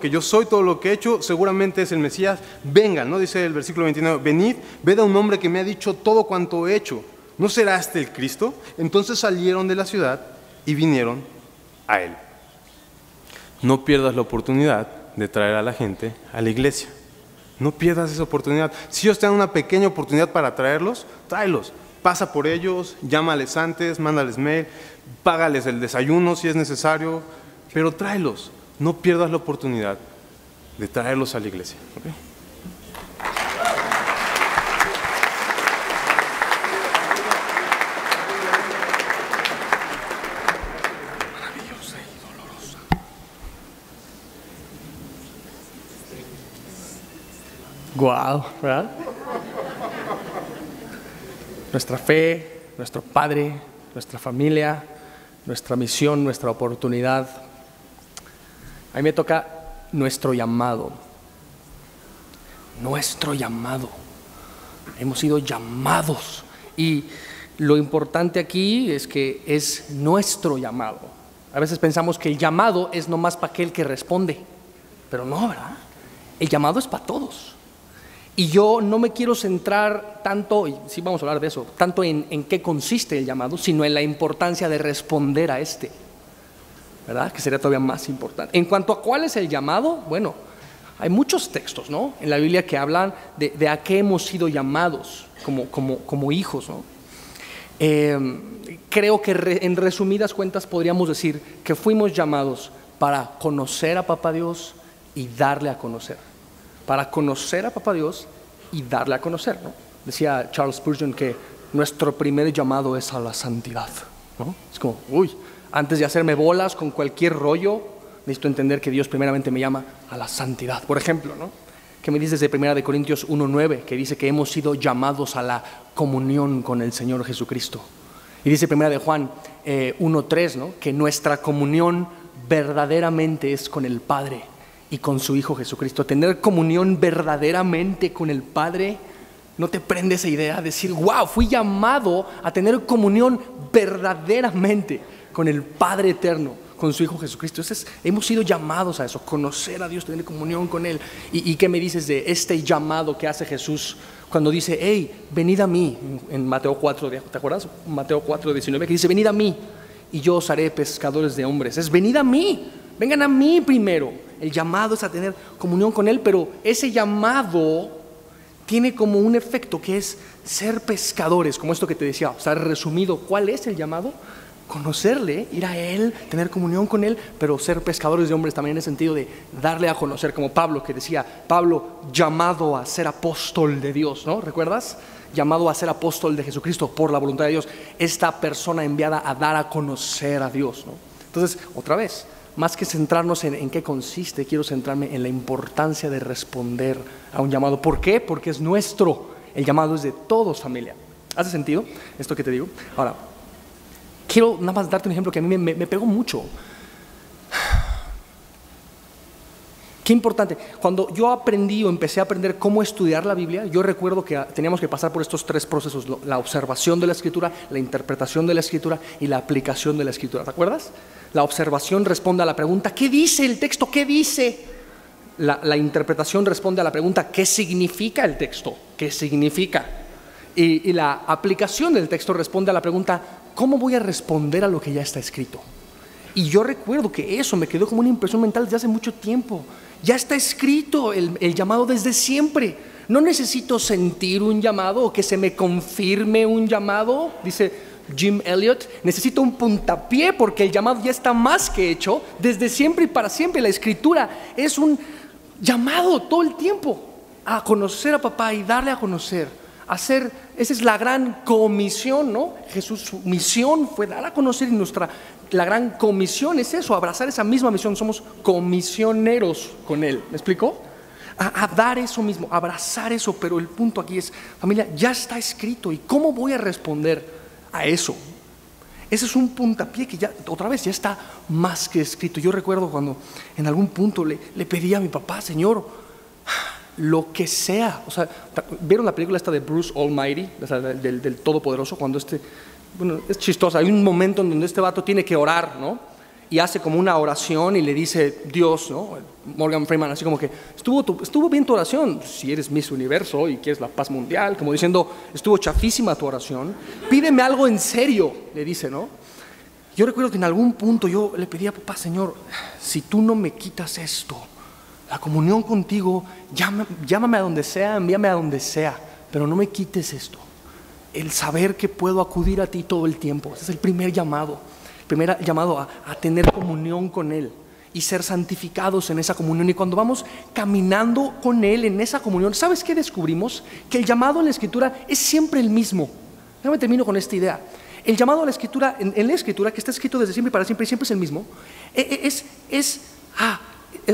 yo soy, todo lo que he hecho, seguramente es el Mesías. Vengan, ¿no? Dice el versículo 29, venid, ved a un hombre que me ha dicho todo cuanto he hecho. ¿No será este el Cristo? Entonces salieron de la ciudad y vinieron a él. No pierdas la oportunidad de traer a la gente a la iglesia. No pierdas esa oportunidad. Si ellos te dan una pequeña oportunidad para traerlos, tráelos. Pasa por ellos, llámales antes, mándales mail, págales el desayuno si es necesario, pero tráelos. No pierdas la oportunidad de traerlos a la iglesia. ¿Okay? Maravillosa y dolorosa. Guau, ¿verdad? Nuestra fe, nuestro Padre, nuestra familia, nuestra misión, nuestra oportunidad. A mí me toca nuestro llamado. Nuestro llamado. Hemos sido llamados. Y lo importante aquí es que es nuestro llamado. A veces pensamos que el llamado es nomás para aquel que responde. Pero no, ¿verdad? El llamado es para todos. Y yo no me quiero centrar tanto, y sí vamos a hablar de eso, tanto en qué consiste el llamado, sino en la importancia de responder a este, ¿verdad? Que sería todavía más importante. En cuanto a cuál es el llamado, bueno, hay muchos textos, ¿no? En la Biblia que hablan de a qué hemos sido llamados como hijos, ¿no? Creo que en resumidas cuentas podríamos decir que fuimos llamados para conocer a Papá Dios y darle a conocer. Para conocer a Papá Dios y darle a conocer, ¿no? Decía Charles Spurgeon que nuestro primer llamado es a la santidad, ¿no? Es como, antes de hacerme bolas con cualquier rollo, necesito entender que Dios primeramente me llama a la santidad. Por ejemplo, ¿no? ¿Qué me dices de 1 Corintios 1:9? Que dice que hemos sido llamados a la comunión con el Señor Jesucristo. Y dice 1 Juan 1:3, ¿no? Que nuestra comunión verdaderamente es con el Padre y con su Hijo Jesucristo. Tener comunión verdaderamente con el Padre, ¿no te prende esa idea? Decir, wow, fui llamado a tener comunión verdaderamente con el Padre eterno, con su Hijo Jesucristo. Hemos sido llamados a eso, conocer a Dios, tener comunión con Él. ¿Y qué me dices de este llamado que hace Jesús cuando dice, hey, venid a mí? En Mateo 4, ¿te acuerdas? Mateo 4:19, que dice, venid a mí y yo os haré pescadores de hombres. Es venid a mí, vengan a mí primero. El llamado es a tener comunión con Él, pero ese llamado tiene como un efecto que es ser pescadores, como esto que te decía. O sea, resumido, ¿cuál es el llamado? Conocerle, ir a Él, tener comunión con Él, pero ser pescadores de hombres también en el sentido de darle a conocer, como Pablo, que decía, Pablo llamado a ser apóstol de Dios, ¿no? ¿Recuerdas? Llamado a ser apóstol de Jesucristo por la voluntad de Dios. Esta persona enviada a dar a conocer a Dios, ¿no? Entonces, otra vez, más que centrarnos en qué consiste, quiero centrarme en la importancia de responder a un llamado. ¿Por qué? Porque es nuestro. El llamado es de todos, familia. ¿Hace sentido esto que te digo? Ahora, quiero nada más darte un ejemplo que a mí me pegó mucho. Qué importante. Cuando yo aprendí o empecé a aprender cómo estudiar la Biblia, yo recuerdo que teníamos que pasar por estos 3 procesos: la observación de la Escritura, la interpretación de la Escritura y la aplicación de la Escritura. ¿Te acuerdas? La observación responde a la pregunta, ¿qué dice el texto? ¿Qué dice? La interpretación responde a la pregunta, ¿qué significa el texto? ¿Qué significa? Y la aplicación del texto responde a la pregunta, ¿cómo voy a responder a lo que ya está escrito? Y yo recuerdo que eso me quedó como una impresión mental desde hace mucho tiempo. Ya está escrito el llamado desde siempre. No necesito sentir un llamado o que se me confirme un llamado, dice Jim Elliot. Necesito un puntapié porque el llamado ya está más que hecho desde siempre y para siempre. La Escritura es un llamado todo el tiempo a conocer a papá y darle a conocer. Esa es la gran comisión, ¿no? Jesús, su misión fue dar a conocer, y la gran comisión es eso, abrazar esa misma misión. Somos comisioneros con Él, ¿me explico? A dar eso mismo, abrazar eso, pero el punto aquí es, familia, ya está escrito, ¿y cómo voy a responder a eso? Ese es un puntapié que ya, otra vez, ya está más que escrito. Yo recuerdo cuando en algún punto le pedí a mi papá, Señor, lo que sea. O sea, ¿vieron la película esta de Bruce Almighty? O sea, del Todopoderoso, cuando bueno, es chistosa. Hay un momento en donde este vato tiene que orar, ¿no? Y hace como una oración y le dice Dios, ¿no? Morgan Freeman, así como que estuvo bien tu oración, si eres Miss Universo y quieres la paz mundial, como diciendo, estuvo chafísima tu oración, pídeme algo en serio, le dice, ¿no? Yo recuerdo que en algún punto yo le pedí a papá, Señor, si tú no me quitas esto, la comunión contigo, llámame a donde sea, envíame a donde sea, pero no me quites esto. El saber que puedo acudir a ti todo el tiempo. Ese es el primer llamado a tener comunión con Él y ser santificados en esa comunión. Y cuando vamos caminando con Él en esa comunión, ¿sabes qué descubrimos? Que el llamado en la Escritura es siempre el mismo. Déjame termino con esta idea. El llamado a la Escritura, en la Escritura, que está escrito desde siempre y para siempre, y siempre es el mismo,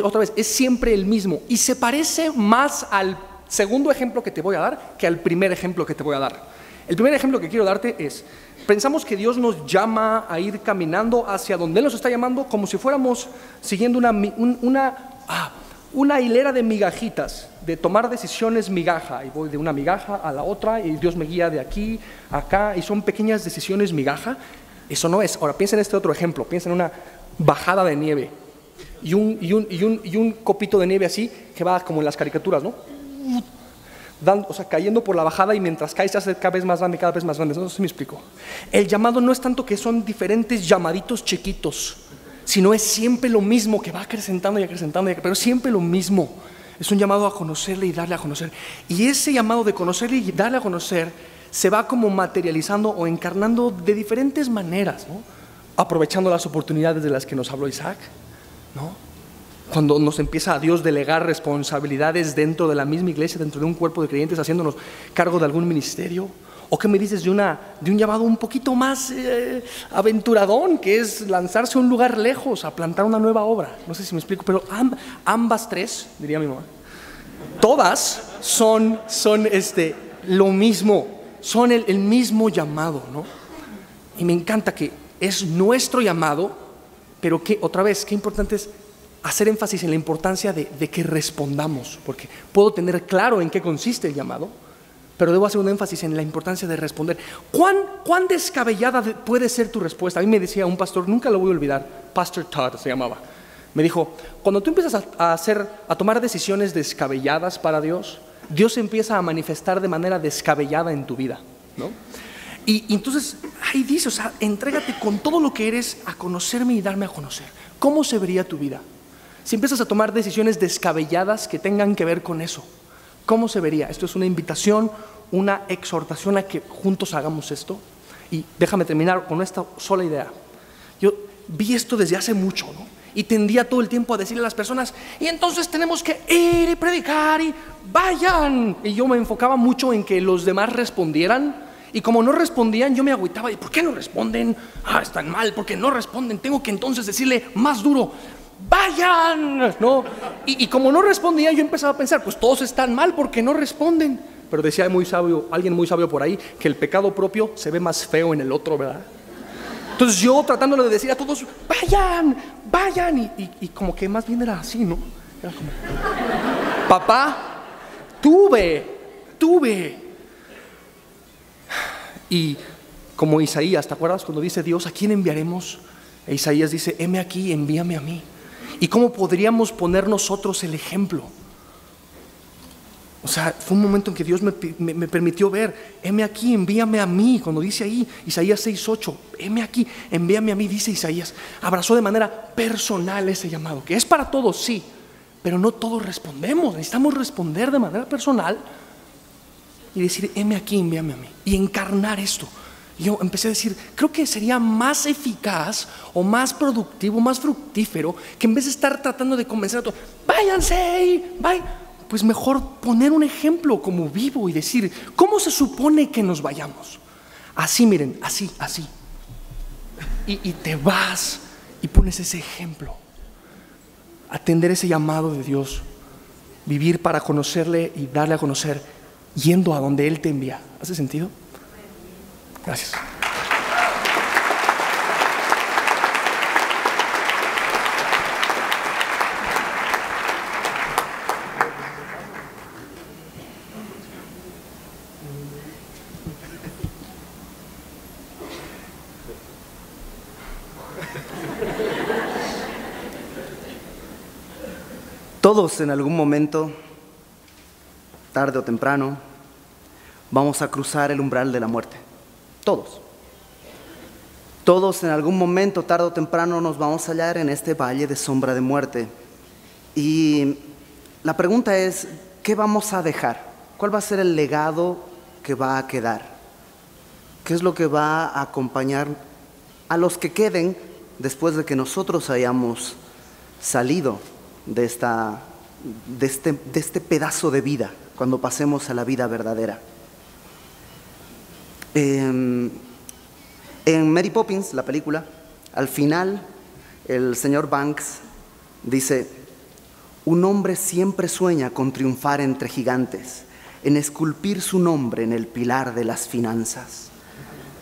otra vez, es siempre el mismo y se parece más al segundo ejemplo que te voy a dar que al primer ejemplo que te voy a dar. El primer ejemplo que quiero darte es, pensamos que Dios nos llama a ir caminando hacia donde Él nos está llamando como si fuéramos siguiendo una hilera de migajitas, de tomar decisiones migaja, y voy de una migaja a la otra y Dios me guía de aquí a acá y son pequeñas decisiones migaja. Eso no es. Ahora piensa en este otro ejemplo, piensa en una bajada de nieve y un copito de nieve así que va como en las caricaturas, ¿no? O sea, cayendo por la bajada y mientras cae se hace cada vez más grande, cada vez más grande. No sé si me explico. El llamado no es tanto que son diferentes llamaditos chiquitos, sino es siempre lo mismo que va acrecentando y acrecentando, pero siempre lo mismo. Es un llamado a conocerle y darle a conocer. Y ese llamado de conocerle y darle a conocer se va como materializando o encarnando de diferentes maneras, ¿no? Aprovechando las oportunidades de las que nos habló Isaac, ¿no? Cuando nos empieza a Dios delegar responsabilidades dentro de la misma iglesia, dentro de un cuerpo de creyentes, haciéndonos cargo de algún ministerio. ¿O qué me dices de un llamado un poquito más aventuradón, que es lanzarse a un lugar lejos, a plantar una nueva obra? No sé si me explico, pero ambas tres, diría mi mamá, todas son lo mismo, son el mismo llamado, ¿no? Y me encanta que es nuestro llamado, pero que, otra vez, qué importante es hacer énfasis en la importancia de que respondamos, porque puedo tener claro en qué consiste el llamado, pero debo hacer un énfasis en la importancia de responder. ¿Cuán descabellada puede ser tu respuesta? A mí me decía un pastor, nunca lo voy a olvidar, Pastor Todd se llamaba, me dijo, cuando tú empiezas a tomar decisiones descabelladas para Dios, Dios empieza a manifestar de manera descabellada en tu vida, ¿no? Y entonces, ahí dice, o sea, entrégate con todo lo que eres a conocerme y darme a conocer. ¿Cómo se vería tu vida? Si empiezas a tomar decisiones descabelladas que tengan que ver con eso, ¿cómo se vería? Esto es una invitación, una exhortación a que juntos hagamos esto. Y déjame terminar con esta sola idea. Yo vi esto desde hace mucho, ¿no? Y tendía todo el tiempo a decirle a las personas, y entonces tenemos que ir y predicar y vayan. Y yo me enfocaba mucho en que los demás respondieran. Y como no respondían, yo me agüitaba. ¿Y por qué no responden? Están mal, porque no responden. Tengo que entonces decirle más duro, vayan, ¿no? Y como no respondía, yo empezaba a pensar, pues todos están mal porque no responden. Pero decía alguien muy sabio por ahí, que el pecado propio se ve más feo en el otro, ¿verdad? Entonces yo tratándole de decir a todos, vayan, y como que más bien era así, ¿no? Era como, papá, tuve. Y como Isaías, ¿te acuerdas cuando dice Dios, ¿a quién enviaremos? E Isaías dice, heme aquí, envíame a mí. ¿Y cómo podríamos poner nosotros el ejemplo? O sea, fue un momento en que Dios me permitió ver, heme aquí, envíame a mí. Cuando dice ahí, Isaías 6:8, heme aquí, envíame a mí, dice Isaías. Abrazó de manera personal ese llamado, que es para todos, sí, pero no todos respondemos. Necesitamos responder de manera personal y decir, heme aquí, envíame a mí. Y encarnar esto. Y yo empecé a decir, creo que sería más eficaz o más productivo, más fructífero, que en vez de estar tratando de convencer a todos, váyanse, pues mejor poner un ejemplo como vivo y decir, ¿cómo se supone que nos vayamos? Así, miren, así. Y te vas y pones ese ejemplo. Atender ese llamado de Dios. Vivir para conocerle y darle a conocer, yendo a donde Él te envía. ¿Hace sentido? Gracias. Todos en algún momento, tarde o temprano, vamos a cruzar el umbral de la muerte. Todos. Todos en algún momento, tarde o temprano, nos vamos a hallar en este valle de sombra de muerte. Y la pregunta es, ¿qué vamos a dejar? ¿Cuál va a ser el legado que va a quedar? ¿Qué es lo que va a acompañar a los que queden después de que nosotros hayamos salido de este pedazo de vida, cuando pasemos a la vida verdadera? En Mary Poppins, la película, al final el señor Banks dice, un hombre siempre sueña con triunfar entre gigantes, en esculpir su nombre en el pilar de las finanzas,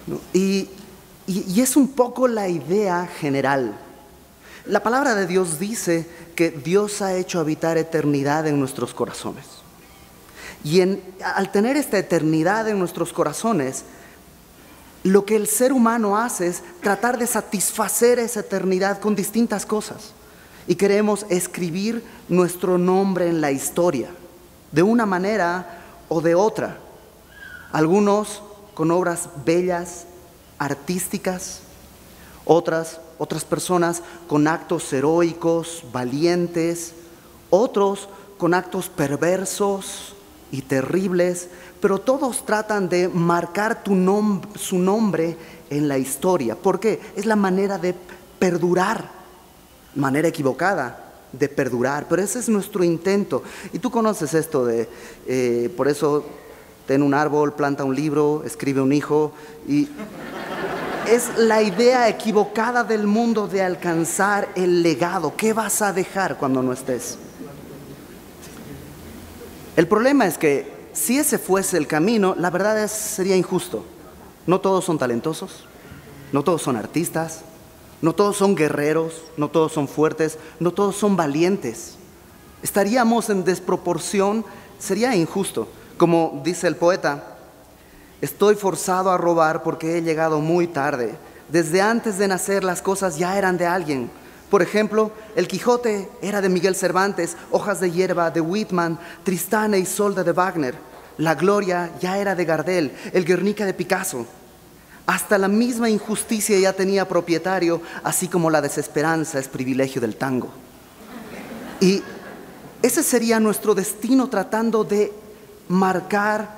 ¿no? Y es un poco la idea general. La palabra de Dios dice que Dios ha hecho habitar eternidad en nuestros corazones. Y al tener esta eternidad en nuestros corazones, lo que el ser humano hace es tratar de satisfacer esa eternidad con distintas cosas. Y queremos escribir nuestro nombre en la historia, de una manera o de otra. Algunos con obras bellas, artísticas, otras personas con actos heroicos, valientes, otros con actos perversos y terribles, pero todos tratan de marcar su nombre en la historia. ¿Por qué? Es la manera de perdurar, manera equivocada de perdurar, pero ese es nuestro intento. Y tú conoces esto de, por eso, ten un árbol, planta un libro, escribe un hijo, y es la idea equivocada del mundo de alcanzar el legado. ¿Qué vas a dejar cuando no estés? El problema es que si ese fuese el camino, la verdad sería injusto. No todos son talentosos, no todos son artistas, no todos son guerreros, no todos son fuertes, no todos son valientes. Estaríamos en desproporción, sería injusto. Como dice el poeta, estoy forzado a robar porque he llegado muy tarde. Desde antes de nacer las cosas ya eran de alguien. Por ejemplo, el Quijote era de Miguel Cervantes, Hojas de hierba de Whitman, Tristán e Isolda de Wagner. La Gloria ya era de Gardel, el Guernica de Picasso. Hasta la misma injusticia ya tenía propietario, así como la desesperanza es privilegio del tango. Y ese sería nuestro destino, tratando de marcar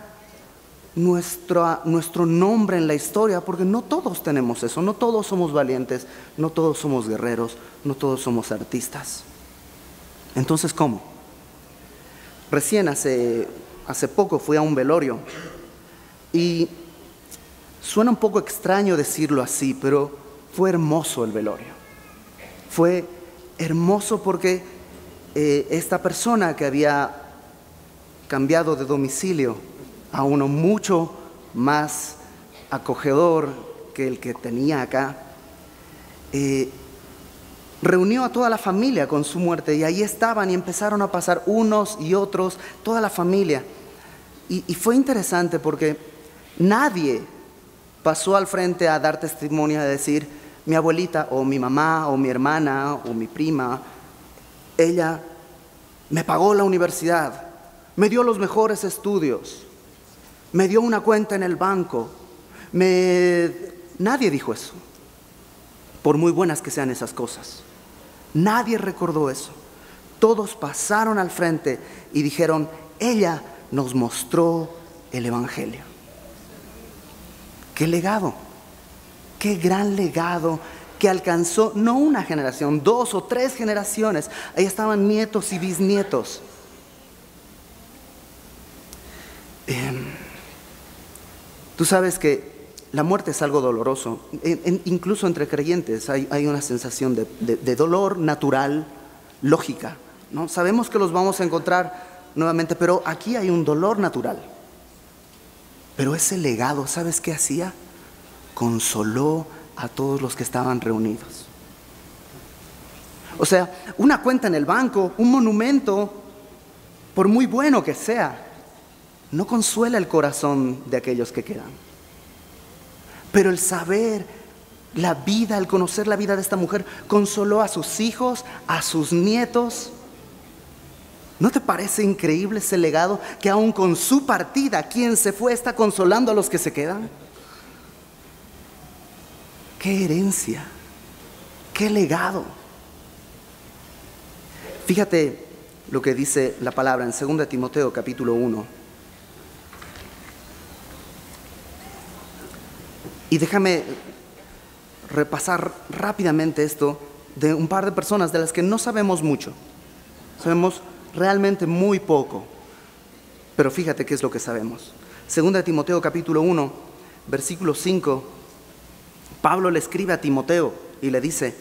nuestro nombre en la historia, porque no todos tenemos eso, no todos somos valientes, no todos somos guerreros, no todos somos artistas. Entonces, ¿cómo? Recién hace poco fui a un velorio y suena un poco extraño decirlo así, pero fue hermoso el velorio. Fue hermoso porque esta persona que había cambiado de domicilio a uno mucho más acogedor que el que tenía acá, reunió a toda la familia con su muerte y ahí estaban y empezaron a pasar unos y otros, toda la familia. Y fue interesante porque nadie pasó al frente a dar testimonio, a decir, mi abuelita o mi mamá o mi hermana o mi prima, ella me pagó la universidad, me dio los mejores estudios, me dio una cuenta en el banco. Nadie dijo eso, por muy buenas que sean esas cosas. Nadie recordó eso. Todos pasaron al frente y dijeron, ella nos mostró el Evangelio. ¡Qué legado! ¡Qué gran legado! Que alcanzó no una generación, 2 o 3 generaciones. Ahí estaban nietos y bisnietos. Tú sabes que la muerte es algo doloroso. Incluso entre creyentes hay una sensación de dolor natural, lógica, ¿no? Sabemos que los vamos a encontrar nuevamente, pero aquí hay un dolor natural. Pero ese legado, ¿sabes qué hacía? Consoló a todos los que estaban reunidos. O sea, una cuenta en el banco, un monumento, por muy bueno que sea, no consuela el corazón de aquellos que quedan. Pero el saber la vida, el conocer la vida de esta mujer, consoló a sus hijos, a sus nietos. ¿No te parece increíble ese legado que aún con su partida, quien se fue está consolando a los que se quedan? ¡Qué herencia! ¡Qué legado! Fíjate lo que dice la palabra en 2 Timoteo capítulo 1. Y déjame repasar rápidamente esto de un par de personas de las que no sabemos mucho. Sabemos realmente muy poco. Pero fíjate qué es lo que sabemos. 2 Timoteo capítulo 1, versículo 5. Pablo le escribe a Timoteo y le dice,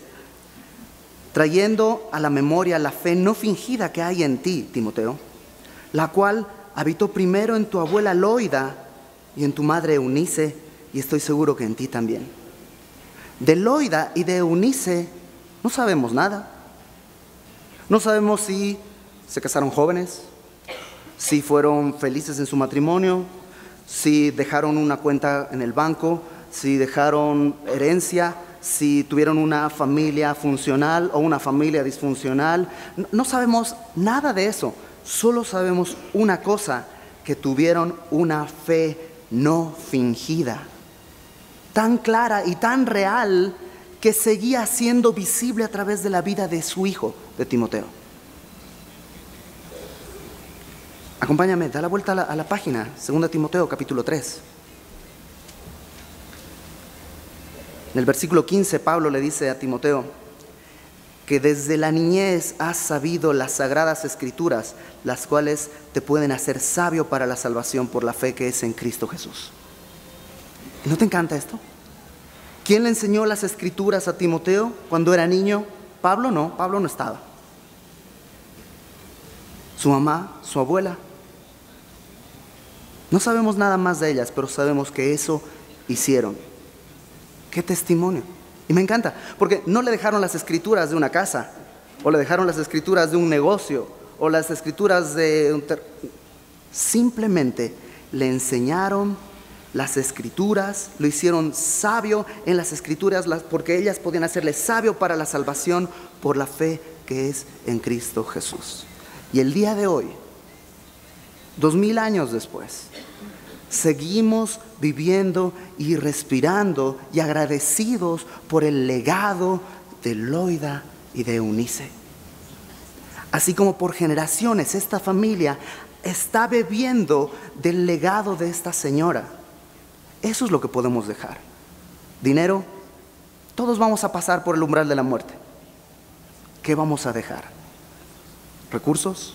trayendo a la memoria la fe no fingida que hay en ti, Timoteo, la cual habitó primero en tu abuela Loida y en tu madre Eunice, y estoy seguro que en ti también. De Loida y de Eunice no sabemos nada. No sabemos si se casaron jóvenes, si fueron felices en su matrimonio, si dejaron una cuenta en el banco, si dejaron herencia, si tuvieron una familia funcional o una familia disfuncional. No sabemos nada de eso. Solo sabemos una cosa, que tuvieron una fe no fingida, tan clara y tan real que seguía siendo visible a través de la vida de su hijo, de Timoteo. Acompáñame, da la vuelta a la página, 2 Timoteo capítulo 3. En el versículo 15, Pablo le dice a Timoteo que desde la niñez has sabido las sagradas escrituras, las cuales te pueden hacer sabio para la salvación por la fe que es en Cristo Jesús. ¿No te encanta esto? ¿Quién le enseñó las escrituras a Timoteo cuando era niño? Pablo no estaba. Su mamá, su abuela. No sabemos nada más de ellas, pero sabemos que eso hicieron. ¡Qué testimonio! Y me encanta, porque no le dejaron las escrituras de una casa, o le dejaron las escrituras de un negocio, o las escrituras de simplemente le enseñaron las escrituras, lo hicieron sabio en las escrituras, porque ellas podían hacerle sabio para la salvación por la fe que es en Cristo Jesús. Y el día de hoy, 2000 años después, seguimos viviendo y respirando y agradecidos por el legado de Loida y de Eunice. Así como por generaciones esta familia está bebiendo del legado de esta señora. Eso es lo que podemos dejar. Dinero, todos vamos a pasar por el umbral de la muerte. ¿Qué vamos a dejar? ¿Recursos?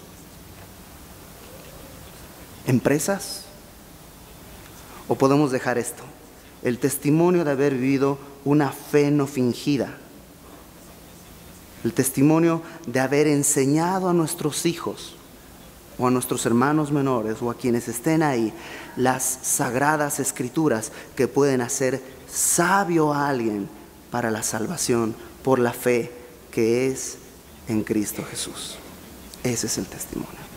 ¿Empresas? ¿O podemos dejar esto? El testimonio de haber vivido una fe no fingida. El testimonio de haber enseñado a nuestros hijos o a nuestros hermanos menores o a quienes estén ahí las sagradas escrituras que pueden hacer sabio a alguien para la salvación por la fe que es en Cristo Jesús. Ese es el testimonio.